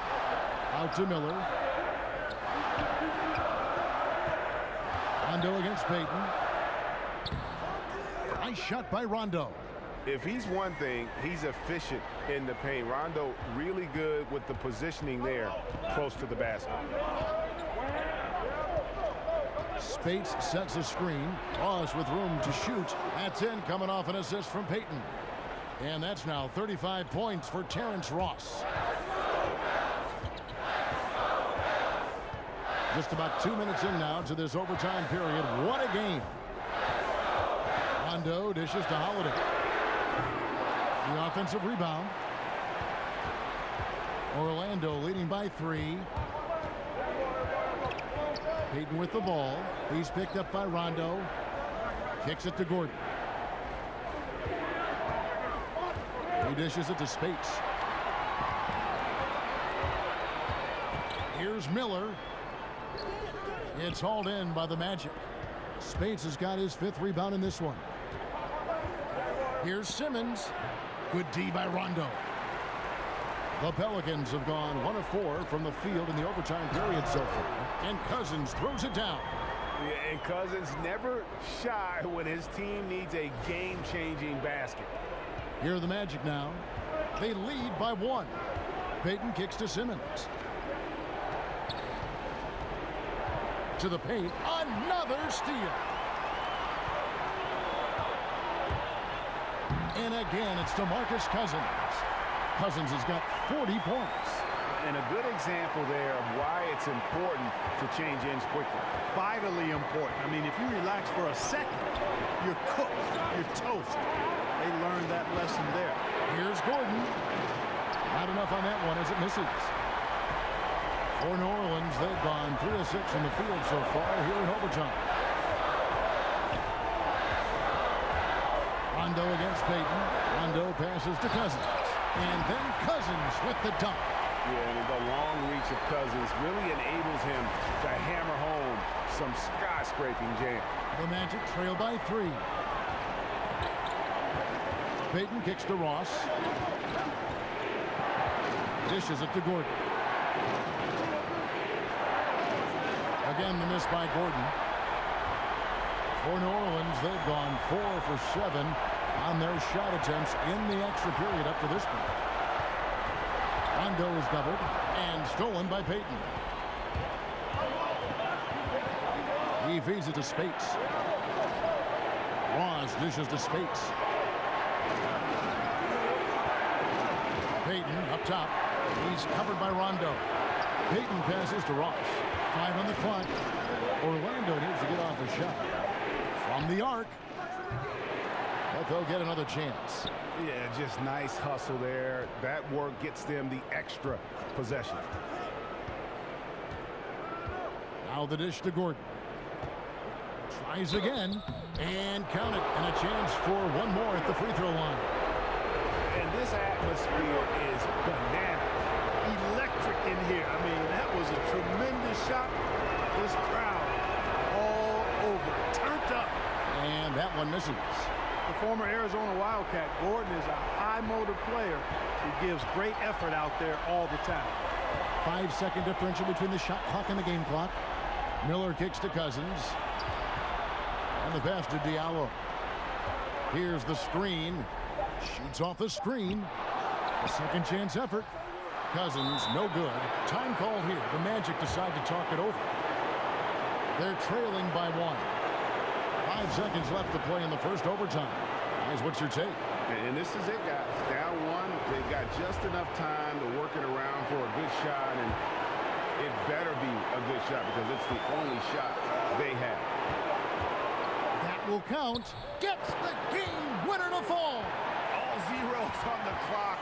Out to Miller. Rondo against Payton. Nice shot by Rondo. If he's one thing, he's efficient in the paint. Rondo really good with the positioning there close to the basket. Spates sets a screen. Ross with room to shoot. That's in, coming off an assist from Payton. And that's now 35 points for Terrence Ross. Just about 2 minutes in now to this overtime period. What a game. Rondo dishes to Holiday. The offensive rebound. Orlando leading by 3. Payton with the ball. He's picked up by Rondo. Kicks it to Gordon. He dishes it to Spates. Here's Miller. It's hauled in by the Magic. Spates has got his 5th rebound in this one. Here's Simmons. Good D by Rondo. The Pelicans have gone 1 of 4 from the field in the overtime period so far. And Cousins throws it down. Yeah, and Cousins never shy when his team needs a game-changing basket. Here are the Magic now. They lead by 1. Payton kicks to Simmons. To the paint. Another steal. And again, it's DeMarcus Cousins. Cousins has got 40 points. And a good example there of why it's important to change ends quickly. Vitally important. I mean, if you relax for a second, you're cooked. You're toast. They learned that lesson there. Here's Gordon. Not enough on that one as it misses. For New Orleans, they've gone 3 of 6 in the field so far here in overtime. Rondo against Payton. Rondo passes to Cousins. And then Cousins with the dunk. Yeah, and the long reach of Cousins really enables him to hammer home some skyscraping jam. The Magic trail by 3. Payton kicks to Ross. Dishes it to Gordon. Again, the miss by Gordon. For New Orleans, they've gone 4 for 7 on their shot attempts in the extra period up to this point. Rondo is doubled and stolen by Payton. He feeds it to Spates. Ross dishes to Spates. Payton up top. He's covered by Rondo. Payton passes to Ross. 5 on the clock. Orlando needs to get off a shot from the arc. But they'll get another chance. Yeah, just nice hustle there. That work gets them the extra possession. Now the dish to Gordon. Tries again. And count it. And a chance for one more at the free throw line. And this atmosphere is banana. Electric in here. I mean, that was a tremendous shot. This crowd all over. Turned up. And that one misses. The former Arizona Wildcat, Gordon, is a high-motor player who gives great effort out there all the time. 5-second differential between the shot clock and the game clock. Miller kicks to Cousins. And the pass to Diallo. Here's the screen. Shoots off the screen. A second chance effort. Cousins, no good. Time call here. The Magic decide to talk it over. They're trailing by 1. 5 seconds left to play in the first overtime. Guys, what's your take? And this is it, guys. Down 1. They've got just enough time to work it around for a good shot, and it better be a good shot because it's the only shot they have. That will count. Gets the game winner to fall. All zeros on the clock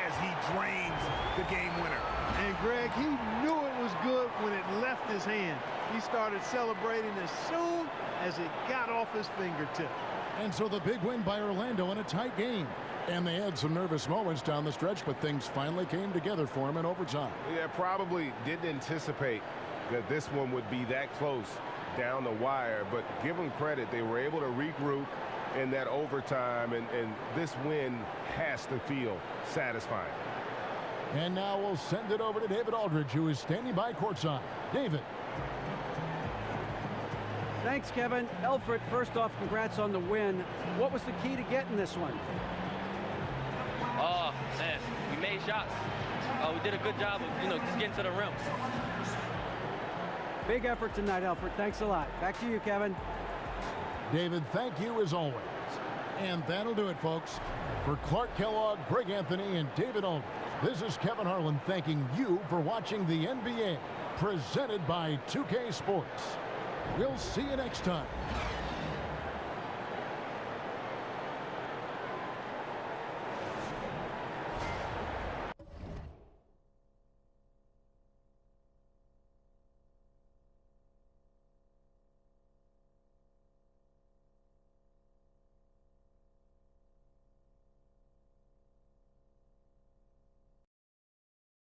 as he drains the game winner. And Greg, he knew it was good when it left his hand. He started celebrating as soon as it got off his fingertip. And so the big win by Orlando in a tight game. And they had some nervous moments down the stretch, but things finally came together for him in overtime. Yeah, probably didn't anticipate that this one would be that close down the wire, but give them credit. They were able to regroup in that overtime, and this win has to feel satisfying. And now we'll send it over to David Aldridge, who is standing by courtside. David. Thanks, Kevin. Elfrid, first off, congrats on the win. What was the key to getting this one? Oh, man, we made shots. We did a good job of, just getting to the rim. Big effort tonight, Elfrid. Thanks a lot. Back to you, Kevin. David, thank you as always. And that'll do it, folks. For Clark Kellogg, Greg Anthony, and David Aldridge, this is Kevin Harlan thanking you for watching the NBA, presented by 2K Sports. We'll see you next time.